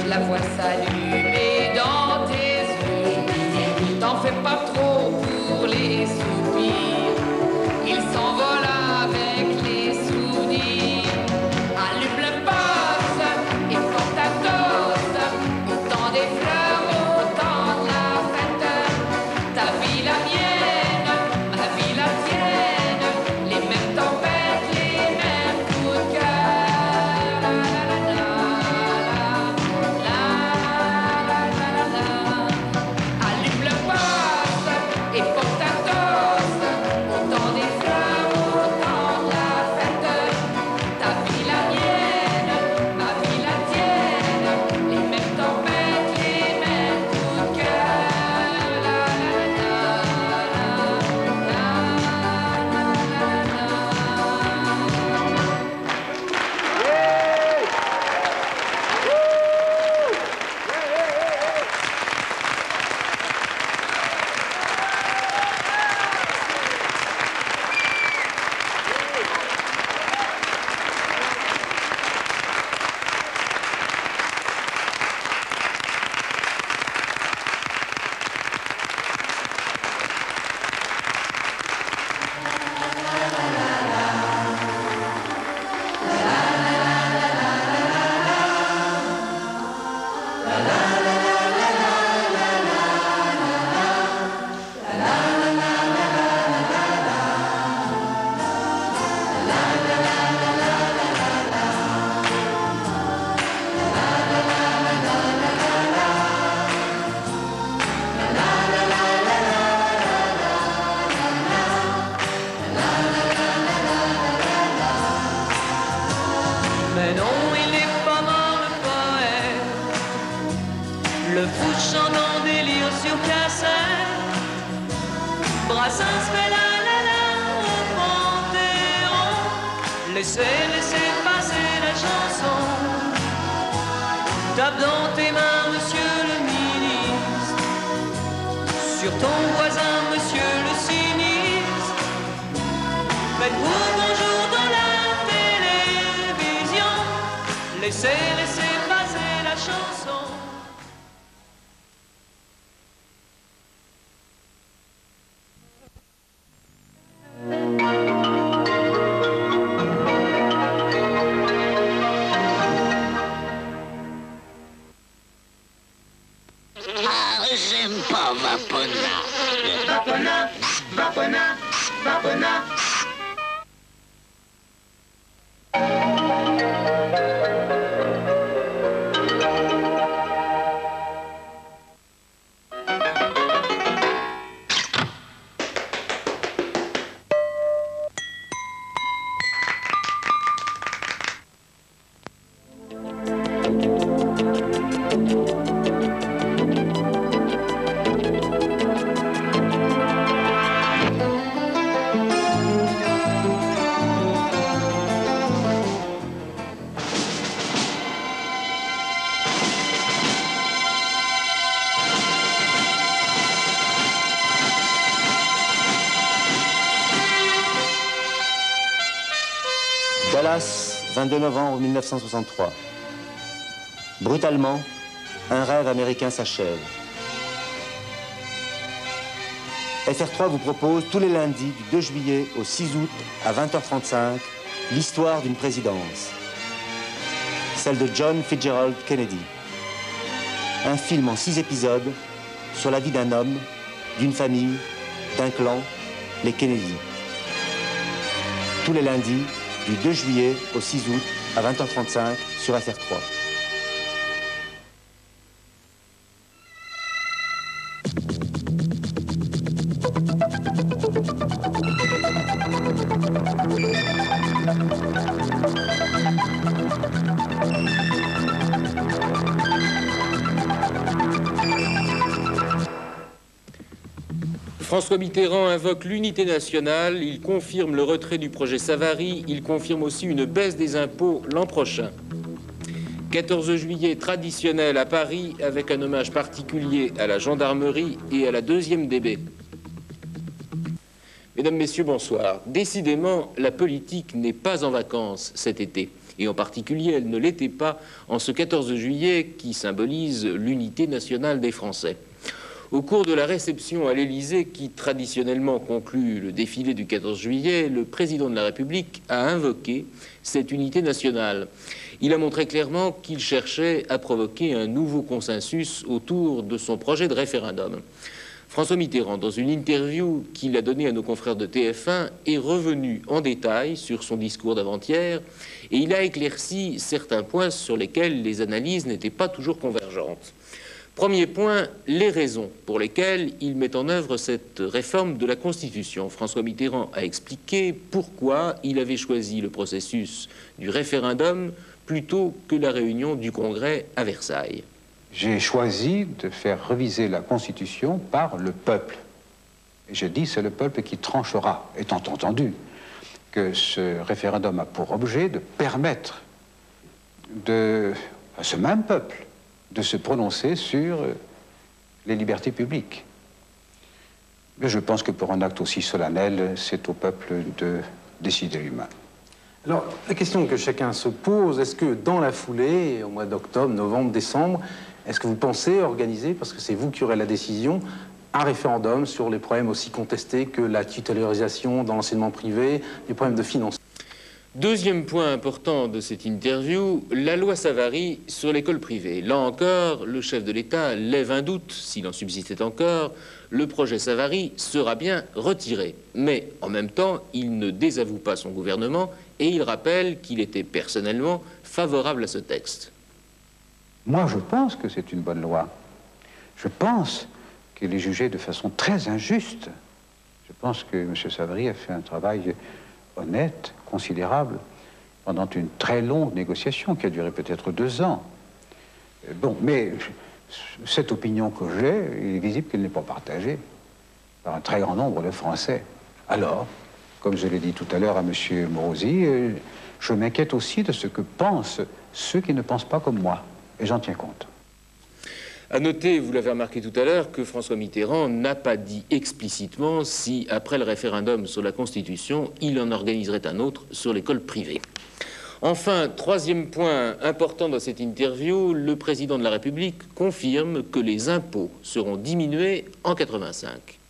je la vois s'allumer dans tes yeux. T'en fais pas trop pour les soupirs, ils s'envolent avec les souvenirs. Allume le Mais non, il n'est pas mort le poète. Le fou chante en délire sur cassette. Brassens fait la au Panthéon. Laissez passer la chanson. Tape dans tes mains, monsieur le ministre. Sur ton voisin, monsieur le sinistre. Faites-vous bonjour dans la télévision. Laissez passer la chanson. Ah, j'aime pas Vapona. Vapona, Vapona, Vapona. Dallas, 22 novembre 1963. Brutalement, un rêve américain s'achève. FR3 vous propose tous les lundis du 2 juillet au 6 août à 20h35 l'histoire d'une présidence. Celle de John Fitzgerald Kennedy. Un film en 6 épisodes sur la vie d'un homme, d'une famille, d'un clan, les Kennedy. Tous les lundis, du 2 juillet au 6 août à 20h35 sur FR3. François Mitterrand invoque l'unité nationale, il confirme le retrait du projet Savary, il confirme aussi une baisse des impôts l'an prochain. 14 juillet traditionnel à Paris avec un hommage particulier à la gendarmerie et à la 2e DB. Mesdames, Messieurs, bonsoir. Décidément, la politique n'est pas en vacances cet été. Et en particulier, elle ne l'était pas en ce 14 juillet qui symbolise l'unité nationale des Français. Au cours de la réception à l'Élysée qui traditionnellement conclut le défilé du 14 juillet, le président de la République a invoqué cette unité nationale. Il a montré clairement qu'il cherchait à provoquer un nouveau consensus autour de son projet de référendum. François Mitterrand, dans une interview qu'il a donnée à nos confrères de TF1, est revenu en détail sur son discours d'avant-hier et il a éclairci certains points sur lesquels les analyses n'étaient pas toujours convergentes. Premier point, les raisons pour lesquelles il met en œuvre cette réforme de la Constitution. François Mitterrand a expliqué pourquoi il avait choisi le processus du référendum plutôt que la réunion du Congrès à Versailles. J'ai choisi de faire réviser la Constitution par le peuple. Et je dis c'est le peuple qui tranchera, étant entendu que ce référendum a pour objet de permettre à ce même peuple de se prononcer sur les libertés publiques. Mais je pense que pour un acte aussi solennel, c'est au peuple de décider lui-même. Alors, la question que chacun se pose, est-ce que dans la foulée, au mois d'octobre, novembre, décembre, est-ce que vous pensez organiser, parce que c'est vous qui aurez la décision, un référendum sur les problèmes aussi contestés que la titularisation dans l'enseignement privé, les problèmes de financement? Deuxième point important de cette interview, la loi Savary sur l'école privée. Là encore, le chef de l'État lève un doute, s'il en subsistait encore, le projet Savary sera bien retiré. Mais en même temps, il ne désavoue pas son gouvernement et il rappelle qu'il était personnellement favorable à ce texte. Moi, je pense que c'est une bonne loi. Je pense qu'elle est jugée de façon très injuste. Je pense que M. Savary a fait un travail honnête, considérable. pendant une très longue négociation qui a duré peut-être 2 ans. Bon, mais cette opinion que j'ai, il est visible qu'elle n'est pas partagée par un très grand nombre de Français. Alors, comme je l'ai dit tout à l'heure à M. Morosi, je m'inquiète aussi de ce que pensent ceux qui ne pensent pas comme moi, et j'en tiens compte. À noter, vous l'avez remarqué tout à l'heure, que François Mitterrand n'a pas dit explicitement si, après le référendum sur la Constitution, il en organiserait un autre sur l'école privée. Enfin, troisième point important dans cette interview, le président de la République confirme que les impôts seront diminués en 85.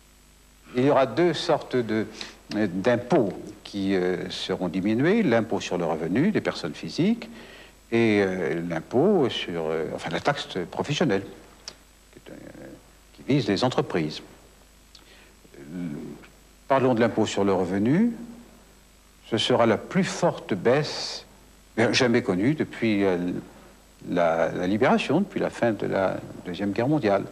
Il y aura 2 sortes d'impôts qui seront diminués, l'impôt sur le revenu des personnes physiques et l'impôt sur, enfin la taxe professionnelle qui vise les entreprises. Parlons de l'impôt sur le revenu. Ce sera la plus forte baisse jamais connue depuis la libération, depuis la fin de la Deuxième Guerre mondiale.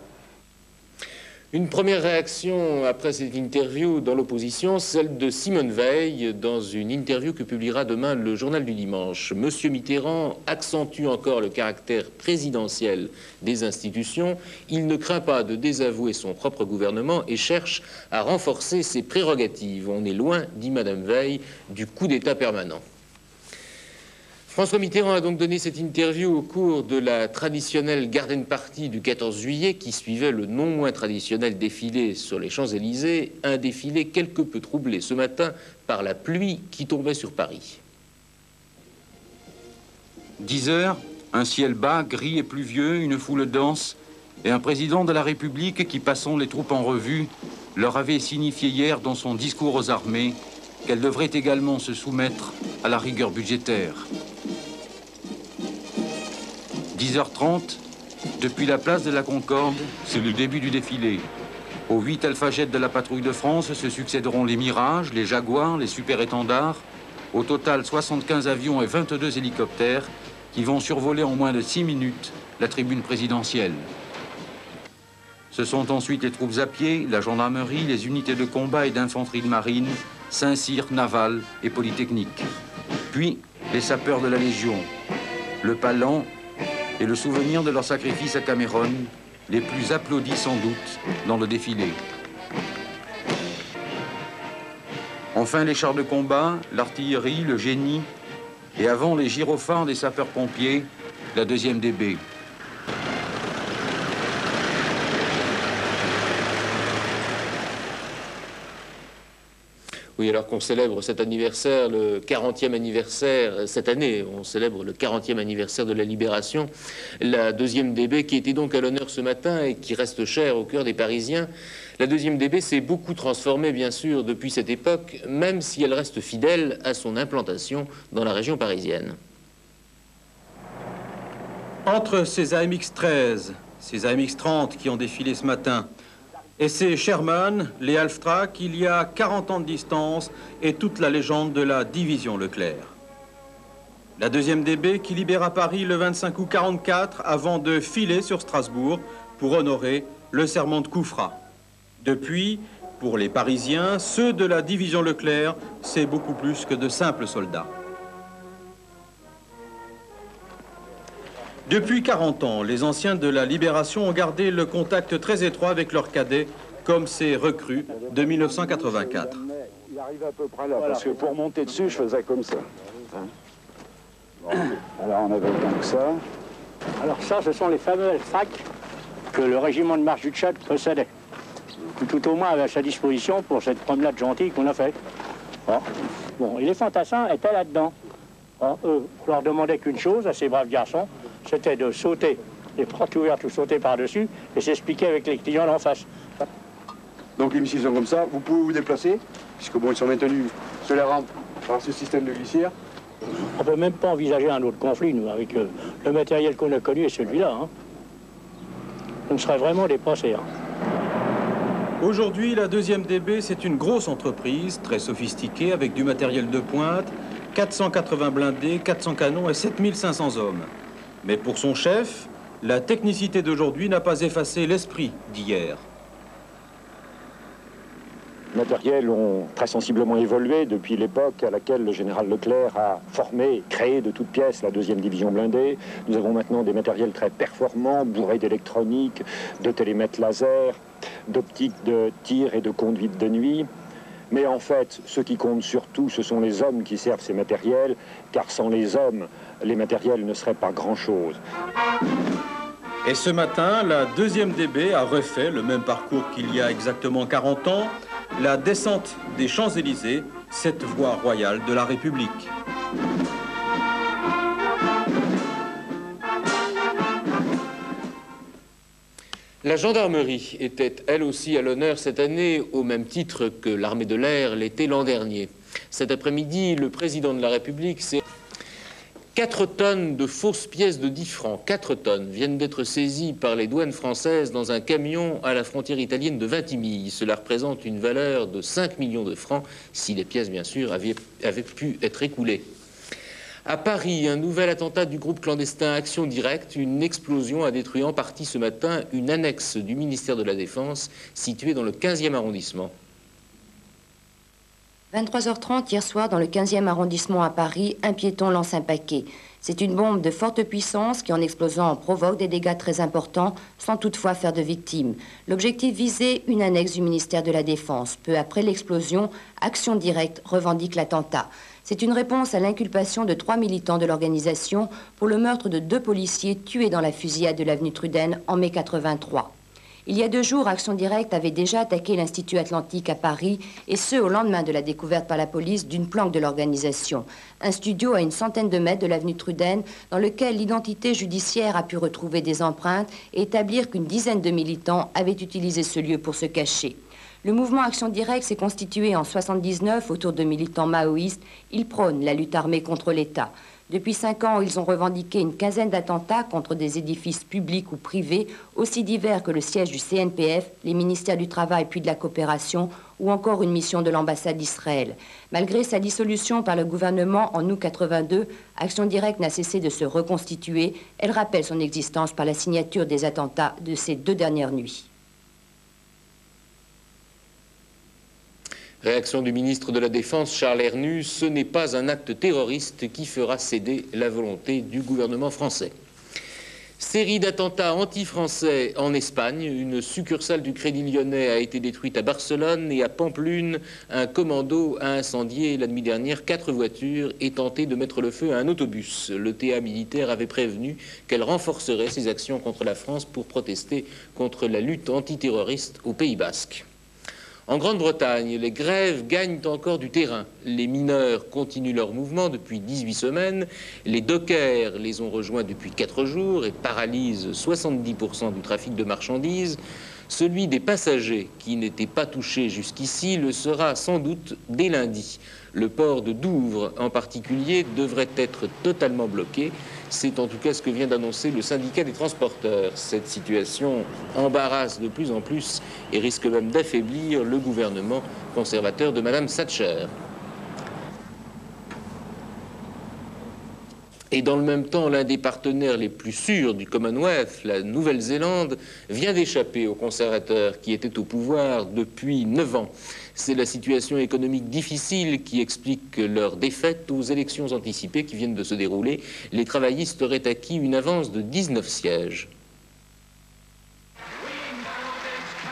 Une première réaction après cette interview dans l'opposition, celle de Simone Veil, dans une interview que publiera demain le Journal du Dimanche. Monsieur Mitterrand accentue encore le caractère présidentiel des institutions. Il ne craint pas de désavouer son propre gouvernement et cherche à renforcer ses prérogatives. On est loin, dit Madame Veil, du coup d'État permanent. François Mitterrand a donc donné cette interview au cours de la traditionnelle Garden Party du 14 juillet qui suivait le non moins traditionnel défilé sur les Champs-Élysées, un défilé quelque peu troublé ce matin par la pluie qui tombait sur Paris. 10 heures, un ciel bas, gris et pluvieux, une foule dense et un président de la République qui, passant les troupes en revue, leur avait signifié hier dans son discours aux armées qu'elles devraient également se soumettre à la rigueur budgétaire. 10h30, depuis la place de la Concorde, c'est le début du défilé. Aux 8 alphagettes de la patrouille de France se succéderont les Mirages, les Jaguars, les super-étendards. Au total, 75 avions et 22 hélicoptères qui vont survoler en moins de 6 minutes la tribune présidentielle. Ce sont ensuite les troupes à pied, la gendarmerie, les unités de combat et d'infanterie de marine, Saint-Cyr, Naval et Polytechnique. Puis, les sapeurs de la Légion, le palan et le souvenir de leur sacrifice à Cameron, les plus applaudis sans doute dans le défilé. Enfin, les chars de combat, l'artillerie, le génie, et avant les gyrophares des sapeurs-pompiers, la 2e DB. Oui, alors qu'on célèbre cet anniversaire, le 40e anniversaire, cette année, on célèbre le 40e anniversaire de la Libération, la 2e DB qui était donc à l'honneur ce matin et qui reste chère au cœur des Parisiens. La 2e DB s'est beaucoup transformée, bien sûr, depuis cette époque, même si elle reste fidèle à son implantation dans la région parisienne. Entre ces AMX-13, ces AMX-30 qui ont défilé ce matin, et ces Sherman, les Half-Track, il y a 40 ans de distance et toute la légende de la division Leclerc. La 2e DB qui libéra Paris le 25 août 1944 avant de filer sur Strasbourg pour honorer le serment de Koufra. Depuis, pour les Parisiens, ceux de la division Leclerc, c'est beaucoup plus que de simples soldats. Depuis 40 ans, les anciens de la Libération ont gardé le contact très étroit avec leurs cadets, comme ces recrues de 1984. Il arrive à peu près là, parce que pour monter dessus, je faisais comme ça. Bon. Alors on avait donc ça. Alors ça, ce sont les fameux Half-Track que le régiment de marche du Tchad possédait. Tout au moins avait à sa disposition pour cette promenade gentille qu'on a faite. Bon, et les fantassins étaient là-dedans. Eux, on leur demandait qu'une chose à ces braves garçons, c'était de sauter, les portes ouvertes ou sauter par-dessus, et s'expliquer avec les clients d'en face. Donc les missiles sont comme ça, vous pouvez vous déplacer, puisque bon, ils sont maintenus sur les rampes par ce système de glissière. On ne peut même pas envisager un autre conflit, nous, avec le matériel qu'on a connu et celui-là. On serait vraiment dépassés. Aujourd'hui, la 2e DB, c'est une grosse entreprise, très sophistiquée, avec du matériel de pointe, 480 blindés, 400 canons et 7500 hommes. Mais pour son chef, la technicité d'aujourd'hui n'a pas effacé l'esprit d'hier. matériels ont très sensiblement évolué depuis l'époque à laquelle le général Leclerc a formé, créé de toutes pièces la 2e division blindée. Nous avons maintenant des matériels très performants, bourrés d'électronique, de télémètres laser, d'optiques de tir et de conduite de nuit. Mais en fait, ce qui compte surtout, ce sont les hommes qui servent ces matériels, car sans les hommes, les matériels ne seraient pas grand-chose. Et ce matin, la 2e DB a refait le même parcours qu'il y a exactement 40 ans, la descente des Champs-Élysées, cette voie royale de la République. La gendarmerie était elle aussi à l'honneur cette année, au même titre que l'armée de l'air l'était l'an dernier. Cet après-midi, le président de la République s'est... 4 tonnes de fausses pièces de 10 francs, 4 tonnes, viennent d'être saisies par les douanes françaises dans un camion à la frontière italienne de Vintimille. Cela représente une valeur de 5 millions de francs, si les pièces, bien sûr, avaient pu être écoulées. À Paris, un nouvel attentat du groupe clandestin Action Directe. Une explosion a détruit en partie ce matin une annexe du ministère de la Défense située dans le 15e arrondissement. 23h30 hier soir, dans le 15e arrondissement à Paris, un piéton lance un paquet. C'est une bombe de forte puissance qui, en explosant, provoque des dégâts très importants, sans toutefois faire de victimes. L'objectif visé, une annexe du ministère de la Défense. Peu après l'explosion, Action Directe revendique l'attentat. C'est une réponse à l'inculpation de 3 militants de l'organisation pour le meurtre de 2 policiers tués dans la fusillade de l'avenue Trudaine en mai 83. Il y a 2 jours, Action Directe avait déjà attaqué l'Institut Atlantique à Paris, et ce, au lendemain de la découverte par la police d'une planque de l'organisation. Un studio à une centaine de mètres de l'avenue Trudaine, dans lequel l'identité judiciaire a pu retrouver des empreintes et établir qu'une dizaine de militants avaient utilisé ce lieu pour se cacher. Le mouvement Action Directe s'est constitué en 1979 autour de militants maoïstes. Ils prônent la lutte armée contre l'État. Depuis 5 ans, ils ont revendiqué une quinzaine d'attentats contre des édifices publics ou privés, aussi divers que le siège du CNPF, les ministères du Travail puis de la Coopération, ou encore une mission de l'ambassade d'Israël. Malgré sa dissolution par le gouvernement en août 82, Action Directe n'a cessé de se reconstituer. Elle rappelle son existence par la signature des attentats de ces 2 dernières nuits. Réaction du ministre de la Défense, Charles Hernu, ce n'est pas un acte terroriste qui fera céder la volonté du gouvernement français. Série d'attentats anti-français en Espagne. Une succursale du Crédit Lyonnais a été détruite à Barcelone et à Pampelune. Un commando a incendié la nuit dernière 4 voitures et tenté de mettre le feu à un autobus. Le TA militaire avait prévenu qu'elle renforcerait ses actions contre la France pour protester contre la lutte antiterroriste au Pays Basque. En Grande-Bretagne, les grèves gagnent encore du terrain. Les mineurs continuent leur mouvement depuis 18 semaines. Les dockers les ont rejoints depuis 4 jours et paralysent 70% du trafic de marchandises. Celui des passagers, qui n'était pas touché jusqu'ici, le sera sans doute dès lundi. Le port de Douvres, en particulier, devrait être totalement bloqué. C'est en tout cas ce que vient d'annoncer le syndicat des transporteurs. Cette situation embarrasse de plus en plus et risque même d'affaiblir le gouvernement conservateur de Mme Thatcher. Et dans le même temps, l'un des partenaires les plus sûrs du Commonwealth, la Nouvelle-Zélande, vient d'échapper aux conservateurs qui étaient au pouvoir depuis 9 ans. C'est la situation économique difficile qui explique leur défaite aux élections anticipées qui viennent de se dérouler. Les travaillistes auraient acquis une avance de 19 sièges.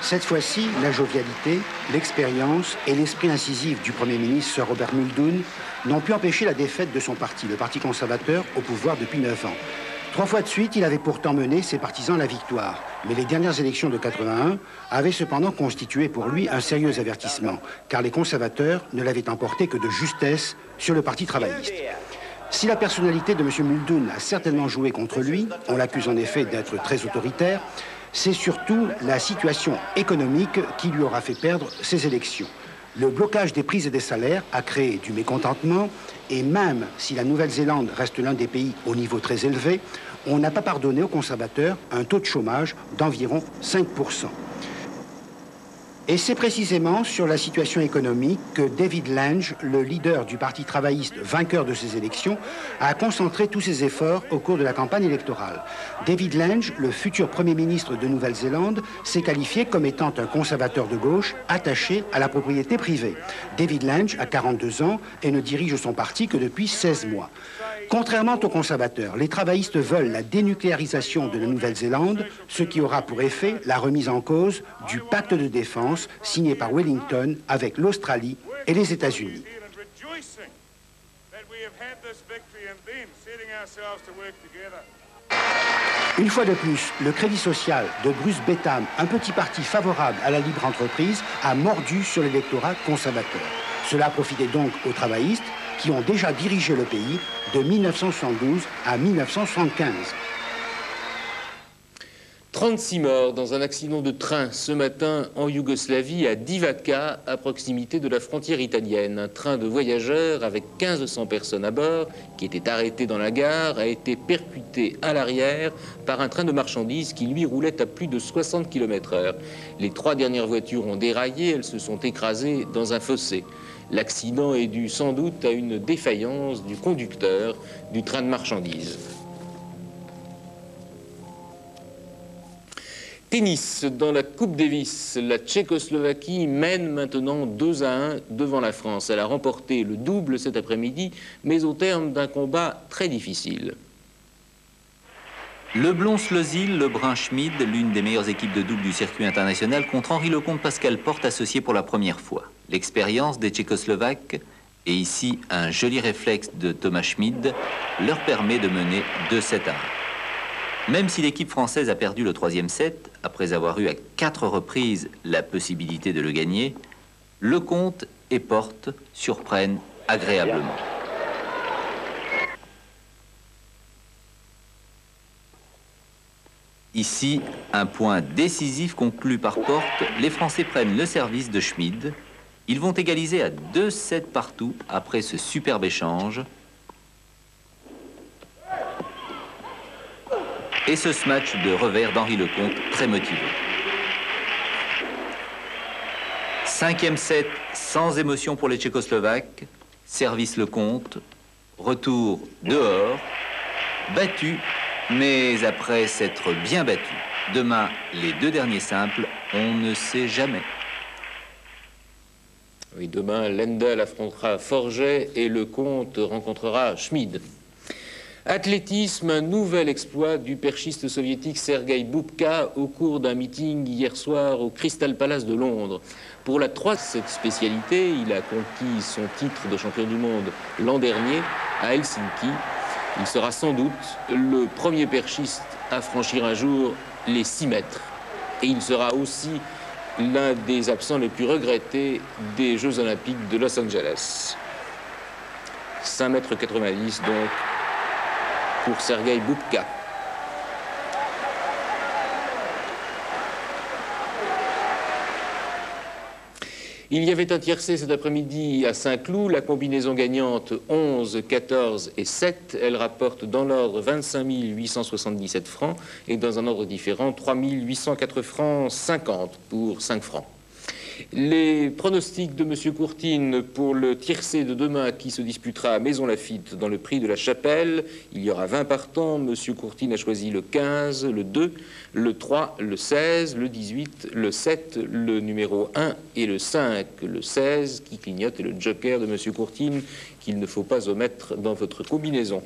Cette fois-ci, la jovialité, l'expérience et l'esprit incisif du Premier ministre Sir Robert Muldoon n'ont pu empêcher la défaite de son parti, le Parti conservateur, au pouvoir depuis 9 ans. 3 fois de suite, il avait pourtant mené ses partisans à la victoire. Mais les dernières élections de 81 avaient cependant constitué pour lui un sérieux avertissement, car les conservateurs ne l'avaient emporté que de justesse sur le Parti travailliste. Si la personnalité de M. Muldoon a certainement joué contre lui, on l'accuse en effet d'être très autoritaire, c'est surtout la situation économique qui lui aura fait perdre ses élections. Le blocage des prix et des salaires a créé du mécontentement, et même si la Nouvelle-Zélande reste l'un des pays au niveau très élevé, on n'a pas pardonné aux conservateurs un taux de chômage d'environ 5%. Et c'est précisément sur la situation économique que David Lange, le leader du Parti travailliste vainqueur de ces élections, a concentré tous ses efforts au cours de la campagne électorale. David Lange, le futur Premier ministre de Nouvelle-Zélande, s'est qualifié comme étant un conservateur de gauche attaché à la propriété privée. David Lange a 42 ans et ne dirige son parti que depuis 16 mois. Contrairement aux conservateurs, les travaillistes veulent la dénucléarisation de la Nouvelle-Zélande, ce qui aura pour effet la remise en cause du pacte de défense signé par Wellington avec l'Australie et les États-Unis. Une fois de plus, le Crédit social de Bruce Betham, un petit parti favorable à la libre entreprise, a mordu sur l'électorat conservateur. Cela profitait donc aux travaillistes qui ont déjà dirigé le pays de 1972 à 1975. 36 morts dans un accident de train ce matin en Yougoslavie, à Divača, à proximité de la frontière italienne. Un train de voyageurs avec 1500 personnes à bord, qui était arrêté dans la gare, a été percuté à l'arrière par un train de marchandises qui, lui, roulait à plus de 60 km/h. Les 3 dernières voitures ont déraillé, elles se sont écrasées dans un fossé. L'accident est dû sans doute à une défaillance du conducteur du train de marchandises. Tennis, dans la Coupe Davis, la Tchécoslovaquie mène maintenant 2-1 devant la France. Elle a remporté le double cet après-midi, mais au terme d'un combat très difficile. Leblon-Slozil, Lebrun-Schmid, l'une des meilleures équipes de double du circuit international, contre Henri Lecomte-Pascal Porte, associé pour la première fois. L'expérience des Tchécoslovaques, et ici un joli réflexe de Thomas Schmid, leur permet de mener 2-7-1. Même si l'équipe française a perdu le 3e set, après avoir eu à 4 reprises la possibilité de le gagner, Lecomte et Porte surprennent agréablement. Ici, un point décisif conclu par Porte. Les Français prennent le service de Schmid. Ils vont égaliser à 2-7 partout après ce superbe échange. Et ce match de revers d'Henri Lecomte, très motivé. 5e set, sans émotion pour les Tchécoslovaques. Service Lecomte, retour dehors, battu, mais après s'être bien battu. Demain, les 2 derniers simples, on ne sait jamais. Oui, demain, Lendl affrontera Forget et Lecomte rencontrera Schmid. Athlétisme, un nouvel exploit du perchiste soviétique Sergueï Boubka au cours d'un meeting hier soir au Crystal Palace de Londres. Pour la 3e spécialité, il a conquis son titre de champion du monde l'an dernier à Helsinki. Il sera sans doute le premier perchiste à franchir un jour les 6 mètres. Et il sera aussi l'un des absents les plus regrettés des Jeux Olympiques de Los Angeles. 5,90 m donc pour Sergueï Boubka. Il y avait un tiercé cet après-midi à Saint-Cloud, la combinaison gagnante 11, 14 et 7. Elle rapporte dans l'ordre 25 877 francs et dans un ordre différent 3 804 francs 50 pour 5 francs. Les pronostics de M. Courtine pour le tiercé de demain qui se disputera à Maison Lafitte dans le prix de la Chapelle. Il y aura 20 partants. M. Courtine a choisi le 15, le 2, le 3, le 16, le 18, le 7, le numéro 1 et le 5, le 16 qui clignote et le joker de M. Courtine qu'il ne faut pas omettre dans votre combinaison.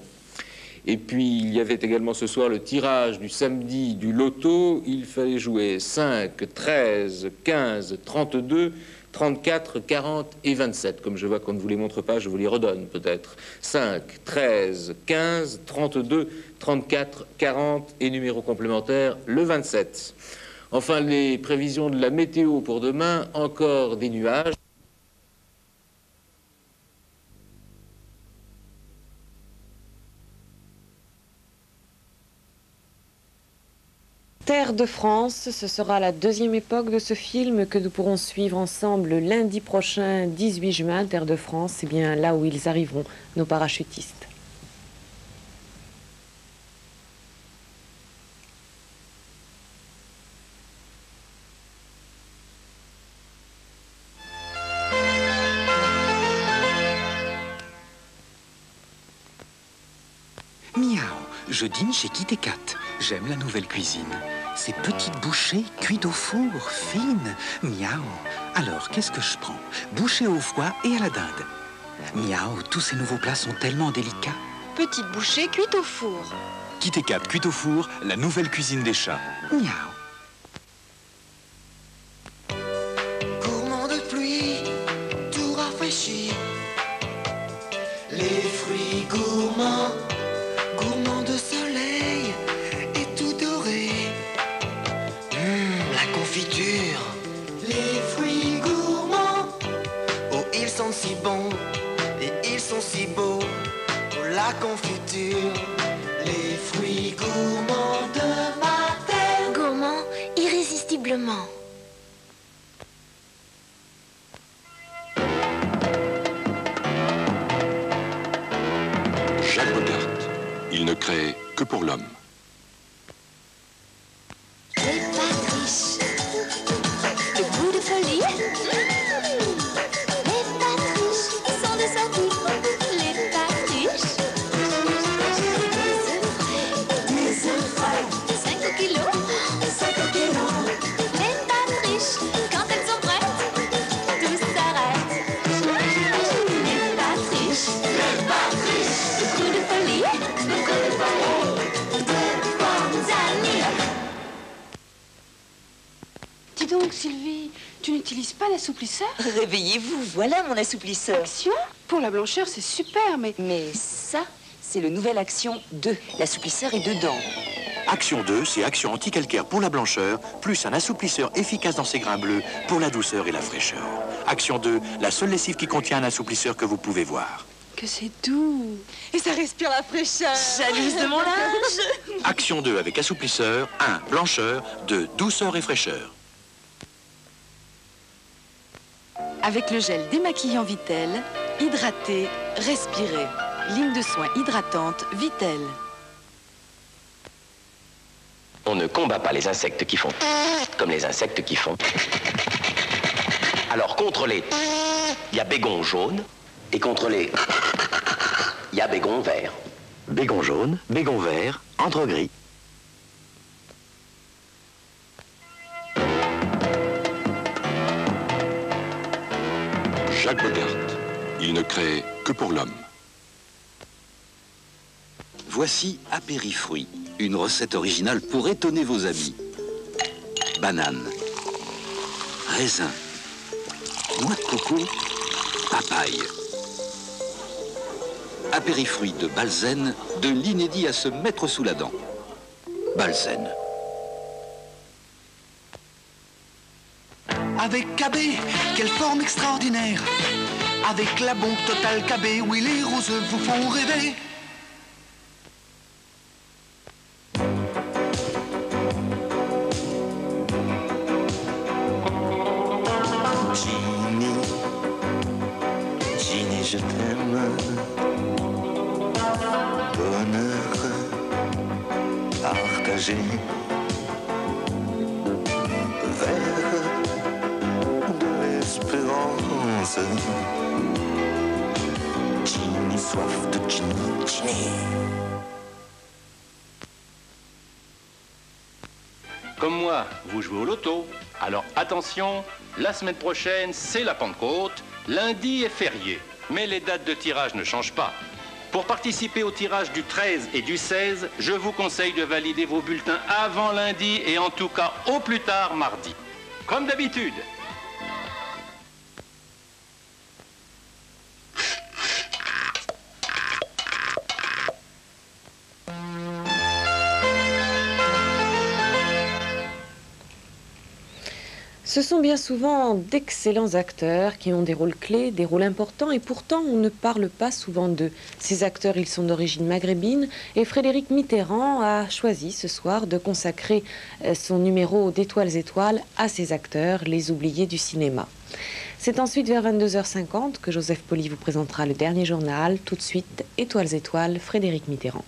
Et puis, il y avait également ce soir le tirage du samedi du loto. Il fallait jouer 5, 13, 15, 32, 34, 40 et 27. Comme je vois qu'on ne vous les montre pas, je vous les redonne peut-être. 5, 13, 15, 32, 34, 40 et numéro complémentaire, le 27. Enfin, les prévisions de la météo pour demain, encore des nuages. Terre de France, ce sera la 2e époque de ce film que nous pourrons suivre ensemble lundi prochain, 18 juin. Terre de France, c'est bien là où ils arriveront, nos parachutistes. Miaou, je dîne chez Kit et Kat. J'aime la nouvelle cuisine. Ces petites bouchées cuites au four, fines. Miaou. Alors, qu'est-ce que je prends? Bouchées au foie et à la dinde. Miaou, tous ces nouveaux plats sont tellement délicats. Petite bouchée cuite au four. Kit et Kat cuite au four, la nouvelle cuisine des chats. Miaou. Gourmand de pluie, tout rafraîchi. Les fruits gourmands, gourmands de soleil et tout doré. La confiture. Les fruits gourmands, oh ils sont si bons et ils sont si beaux. Oh, la confiture. Les fruits gourmands de ma terre. Gourmand, irrésistiblement. Jacques Bogart. Il ne crée que pour l'homme. Les pâtes riches. Le goût de folie. Les pâtes riches, ils sont de sortie. Les pâtes riches. Des œufs frais. 5 kilos. 5 kilos. Les pâtes riches, quand elles sont prêtes, tout s'arrête. Les pâtes riches. Les pâtes riches. Le goût de folie. Le goût de folie. De bonnes amies. Dis donc, Sylvie, tu n'utilises pas l'assouplisseur? Réveillez-vous, voilà mon assouplisseur. Action? Pour la blancheur, c'est super, mais... Mais ça, c'est le nouvel Action 2. L'assouplisseur est dedans. Action 2, c'est action anti-calcaire pour la blancheur, plus un assouplisseur efficace dans ses grains bleus pour la douceur et la fraîcheur. Action 2, la seule lessive qui contient un assouplisseur que vous pouvez voir. Que c'est doux. Et ça respire la fraîcheur. Jalouse de mon linge. Action 2 avec assouplisseur, 1, blancheur, 2, douceur et fraîcheur. Avec le gel démaquillant Vitel, hydratez, respirez. Ligne de soins hydratante Vitel. On ne combat pas les insectes qui font comme les insectes qui font. Alors contre les, il y a bégon jaune, et contre les, il y a bégon vert. Bégon jaune, bégon vert, entre gris. Jacques Bogart. Il ne crée que pour l'homme. Voici apérifruit, une recette originale pour étonner vos amis. Banane, raisin, noix de coco, papaye. Apérifruit de Balzen, de l'inédit à se mettre sous la dent. Balzen. Avec KB, quelle forme extraordinaire. Avec la bombe totale KB, oui les roses vous font rêver. Ginny, Ginny, je t'aime. Bonheur partagé. Vers de l'espérance. Ginny, soif de Ginny, Ginny. Comme moi, vous jouez au loto. Alors attention, la semaine prochaine, c'est la Pentecôte. Lundi est férié. Mais les dates de tirage ne changent pas. Pour participer au tirage du 13 et du 16, je vous conseille de valider vos bulletins avant lundi et en tout cas au plus tard mardi. Comme d'habitude. Ce sont bien souvent d'excellents acteurs qui ont des rôles clés, des rôles importants, et pourtant on ne parle pas souvent d'eux. Ces acteurs, ils sont d'origine maghrébine, et Frédéric Mitterrand a choisi ce soir de consacrer son numéro d'Étoiles Étoiles à ces acteurs, les oubliés du cinéma. C'est ensuite vers 22h50 que Joseph Poli vous présentera le dernier journal. Tout de suite, Étoiles Étoiles, Frédéric Mitterrand.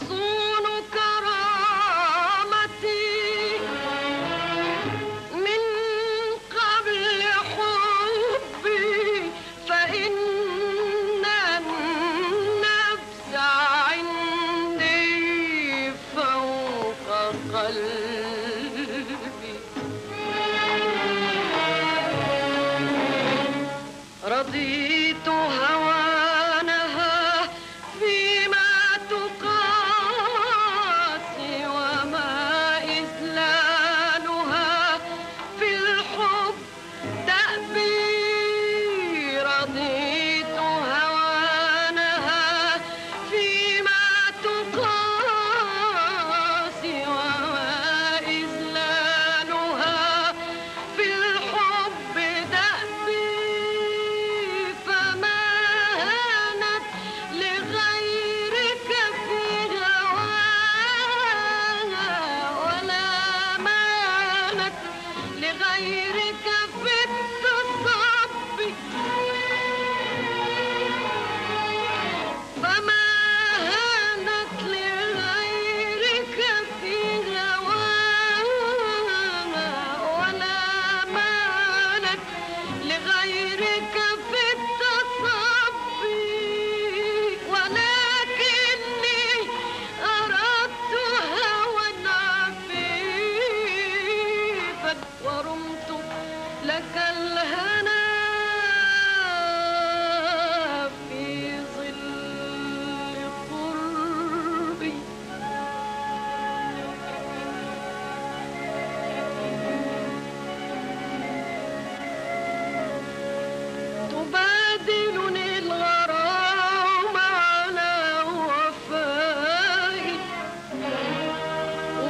وأصون كرامتي من قبل حبي فإن النفس عندي فوق قلبي رضيت هوانها فيما تقاسي وما إذلالها في الحب تأبي رضيت هوانها فيما تقاسي وما إذلالها في الحب تأبي فما هانت لغيرك في هواها ولا مانت لغيرك في التصبي فما هانت لغيرك في هواها ولا مانت لغيرك في التصبي ولكني أردت هوى عفيفا ورمت لك الهنا في ظل قربي تبادلني الغرام على وفائي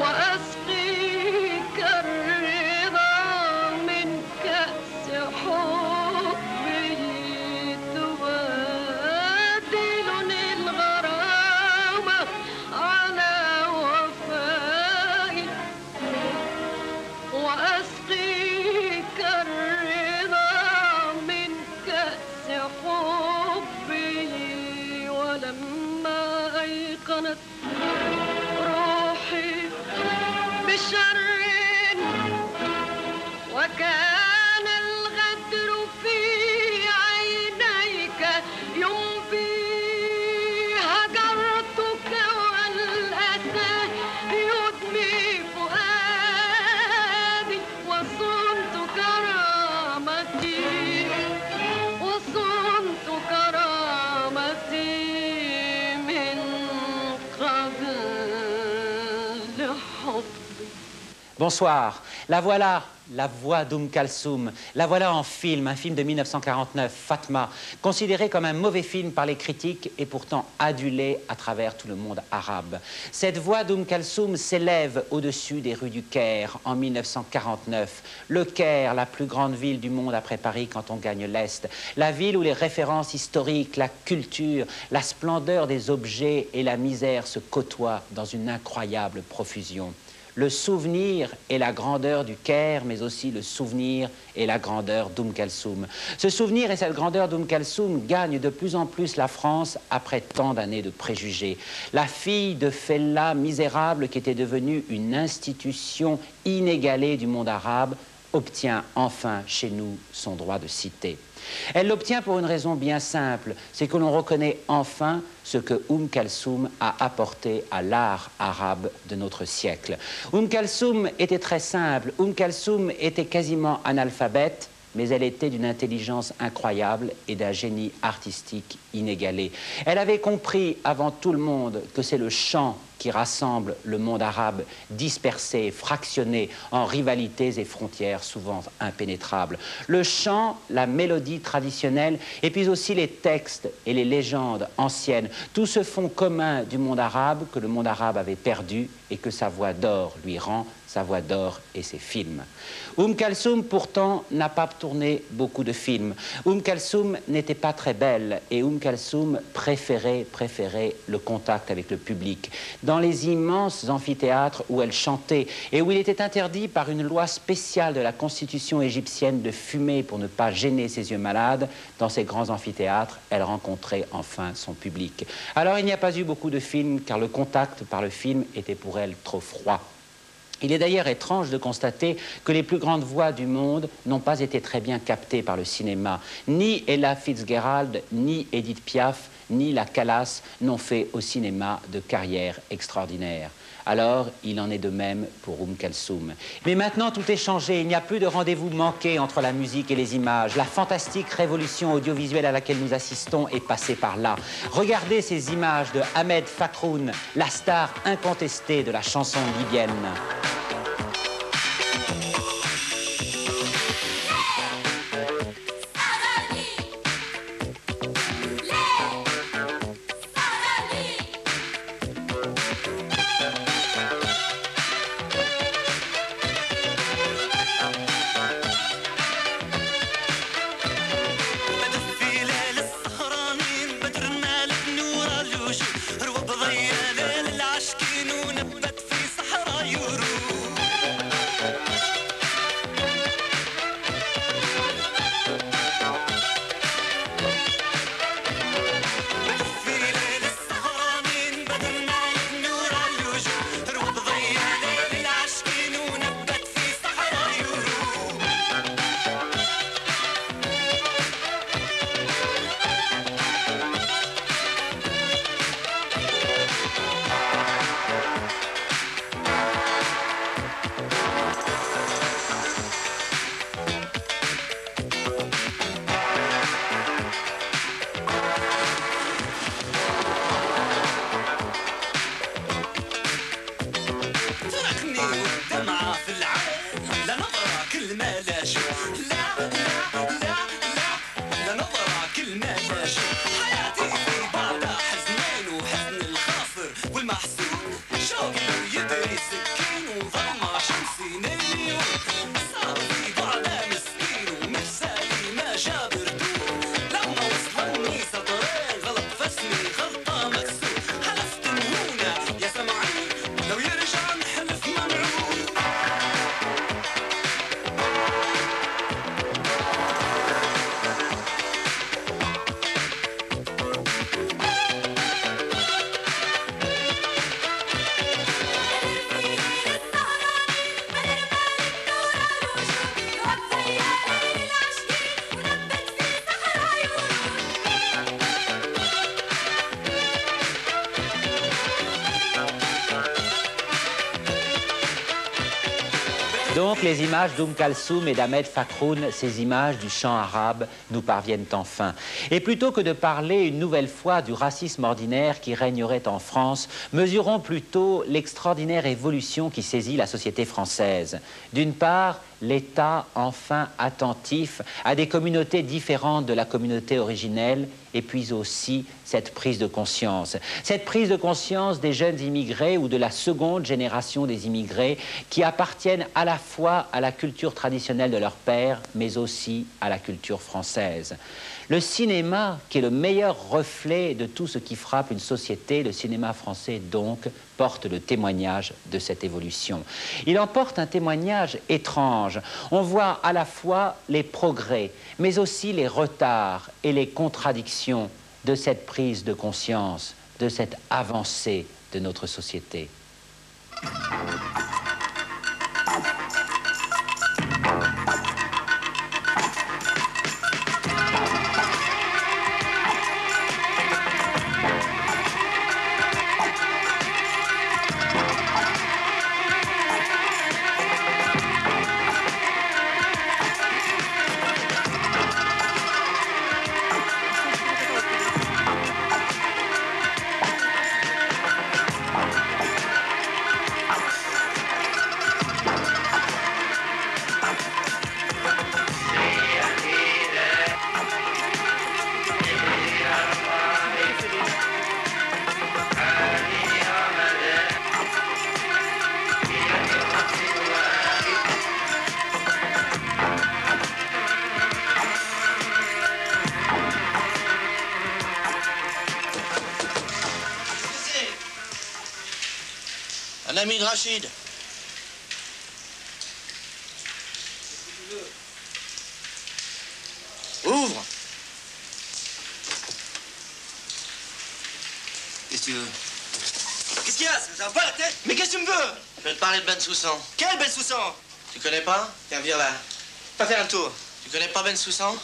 وأسقيك الرضا من كأس حبي تبادلني الغرام على وفائي وأسقيك الرضا من كأس حبي ولما أيقنت روحي بشر وكان الغدر في عينيك ينبي هجرتك والأسى يدمي فؤادي وصنت كرامتي وصنت كرامتي من قبل حبي. Bonsoir, la voilà, la voix Kalsoum. La voilà en film, un film de 1949, Fatma, considéré comme un mauvais film par les critiques et pourtant adulé à travers tout le monde arabe. Cette voix Kalsoum s'élève au-dessus des rues du Caire en 1949. Le Caire, la plus grande ville du monde après Paris quand on gagne l'Est. La ville où les références historiques, la culture, la splendeur des objets et la misère se côtoient dans une incroyable profusion. Le souvenir et la grandeur du Caire, mais aussi le souvenir et la grandeur Kalsoum. Ce souvenir et cette grandeur Kalsoum gagnent de plus en plus la France après tant d'années de préjugés. La fille de Fella misérable qui était devenue une institution inégalée du monde arabe obtient enfin chez nous son droit de cité. Elle l'obtient pour une raison bien simple, c'est que l'on reconnaît enfin ce que Kalsoum a apporté à l'art arabe de notre siècle. Kalsoum était très simple, Kalsoum était quasiment analphabète, mais elle était d'une intelligence incroyable et d'un génie artistique inégalé. Elle avait compris avant tout le monde que c'est le chant qui rassemble le monde arabe dispersé, fractionné en rivalités et frontières souvent impénétrables. Le chant, la mélodie traditionnelle et puis aussi les textes et les légendes anciennes, tout ce fond commun du monde arabe que le monde arabe avait perdu et que sa voix d'or lui rend, sa voix d'or et ses films. Kalsoum pourtant n'a pas tourné beaucoup de films. Kalsoum n'était pas très belle et Kalsoum préférait le contact avec le public. dans les immenses amphithéâtres où elle chantait et où il était interdit par une loi spéciale de la constitution égyptienne de fumer pour ne pas gêner ses yeux malades. Dans ces grands amphithéâtres, elle rencontrait enfin son public. Alors il n'y a pas eu beaucoup de films car le contact par le film était pour elle trop froid. Il est d'ailleurs étrange de constater que les plus grandes voix du monde n'ont pas été très bien captées par le cinéma. Ni Ella Fitzgerald, ni Edith Piaf, ni la Callas n'ont fait au cinéma de carrière extraordinaire. Alors, il en est de même pour Kalsoum. Mais maintenant, tout est changé. Il n'y a plus de rendez-vous manqué entre la musique et les images. La fantastique révolution audiovisuelle à laquelle nous assistons est passée par là. Regardez ces images de Ahmed Fakhroun, la star incontestée de la chanson libyenne. Donc les images Kalsoum et d'Ahmed Fakhroun, ces images du chant arabe, nous parviennent enfin. Et plutôt que de parler une nouvelle fois du racisme ordinaire qui régnerait en France, mesurons plutôt l'extraordinaire évolution qui saisit la société française. D'une part, l'État enfin attentif à des communautés différentes de la communauté originelle, et puis aussi cette prise de conscience. Cette prise de conscience des jeunes immigrés ou de la seconde génération des immigrés qui appartiennent à la fois à la culture traditionnelle de leur père, mais aussi à la culture française. Le cinéma, qui est le meilleur reflet de tout ce qui frappe une société, le cinéma français donc, porte le témoignage de cette évolution. Il en porte un témoignage étrange. On voit à la fois les progrès, mais aussi les retards et les contradictions de cette prise de conscience, de cette avancée de notre société. Rachid. Ouvre. Qu'est-ce que tu veux? Qu'est-ce qu'il y a? Ça va pas la tête? Mais qu'est-ce que tu me veux? Je vais te parler de Ben Soussan. Quel Ben Soussan? Tu connais pas? Viens, viens là. Va faire un tour. Tu connais pas Ben Soussan?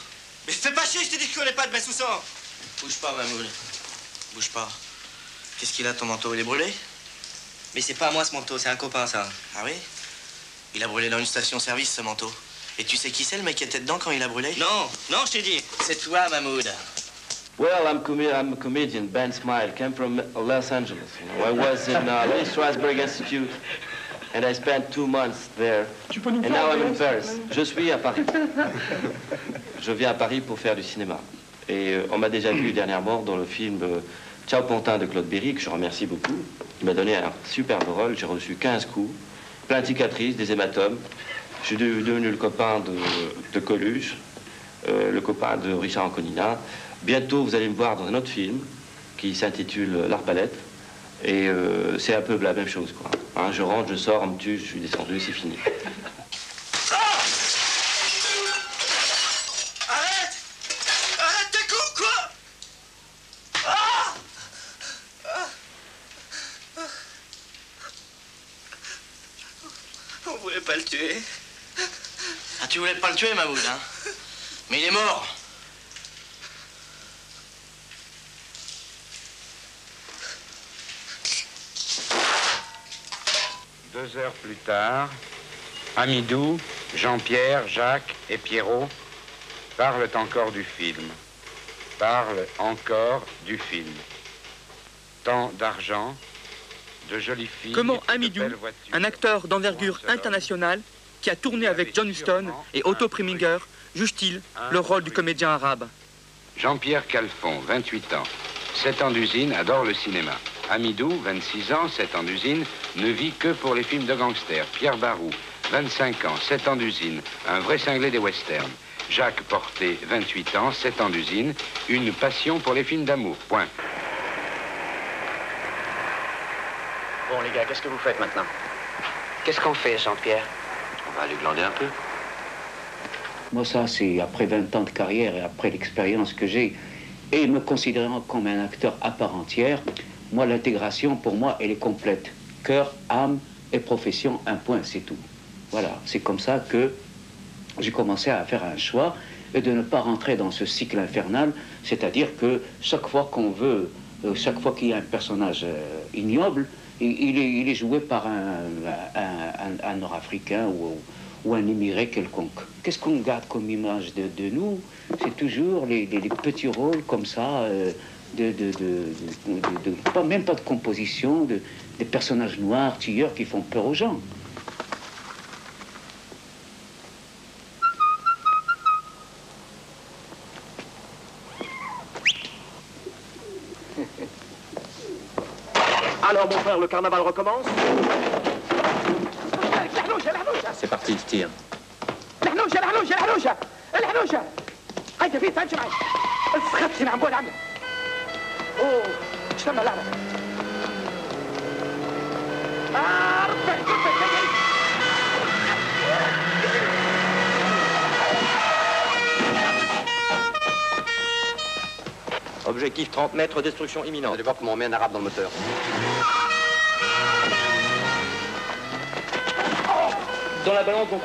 Mais fais pas chier, je t'ai dit que je connais pas de Ben Soussan. Bouge pas, Mahmoud. Bouge pas. Qu'est-ce qu'il a, ton manteau? Il est brûlé? Mais c'est pas à moi ce manteau, c'est un copain ça. Ah oui? Il a brûlé dans une station-service, ce manteau. Et tu sais qui c'est, le mec qui était dedans quand il a brûlé? Non, non, je t'ai dit. C'est toi, Mahmoud. Well, I'm a comedian, Ben Smile, came from Los Angeles. You know. I was in Lee Strasberg Institute, and I spent 2 months there. And now I'm in Paris. Je suis à Paris. Je viens à Paris pour faire du cinéma. Et on m'a déjà vu dernièrement dans le film Ciao Pontin de Claude Berry, que je remercie beaucoup. Il m'a donné un superbe rôle. J'ai reçu 15 coups, plein de cicatrices, des hématomes. Je suis devenu le copain de Coluche, le copain de Richard Anconina. Bientôt, vous allez me voir dans un autre film qui s'intitule L'Arbalète. Et c'est un peu la même chose, quoi. Hein, je rentre, je sors, on me tue, je suis descendu, c'est fini. Arrête! Arrête tes coups, quoi! Ah! On voulait pas le tuer. Ah, tu voulais pas le tuer, Mahmoud, hein? Mais il est mort. Deux heures plus tard, Amidou, Jean-Pierre, Jacques et Pierrot parlent encore du film. Parlent encore du film. Tant d'argent, de jolies filles... Comment Amidou, un acteur d'envergure internationale, qui a tourné avec John Huston et Otto Preminger, juge-t-il le rôle du comédien arabe? Jean-Pierre Calfon, 28 ans, 7 ans d'usine, adore le cinéma. Amidou, 26 ans, 7 ans d'usine, ne vit que pour les films de gangsters. Pierre Barou, 25 ans, 7 ans d'usine, un vrai cinglé des westerns. Jacques Porté, 28 ans, 7 ans d'usine, une passion pour les films d'amour. Point. Bon, les gars, qu'est-ce que vous faites maintenant? Qu'est-ce qu'on fait, Jean-Pierre? On va aller glander un peu. Moi, ça, c'est après 20 ans de carrière et après l'expérience que j'ai, et me considérant comme un acteur à part entière, moi, l'intégration, pour moi, elle est complète. Cœur, âme et profession, un point, c'est tout. Voilà, c'est comme ça que j'ai commencé à faire un choix et de ne pas rentrer dans ce cycle infernal, c'est-à-dire que chaque fois qu'on veut, chaque fois qu'il y a un personnage ignoble, il est joué par un Nord-Africain ou un émigré quelconque. Qu'est-ce qu'on garde comme image de nous? C'est toujours les petits rôles comme ça, même pas de composition, des personnages noirs, tueurs qui font peur aux gens. Alors, mon frère, le carnaval recommence? C'est parti, je tire. Objectif 30 mètres, destruction imminente. Vous allez voir comment on met un arabe dans le moteur. Dans la balance, donc...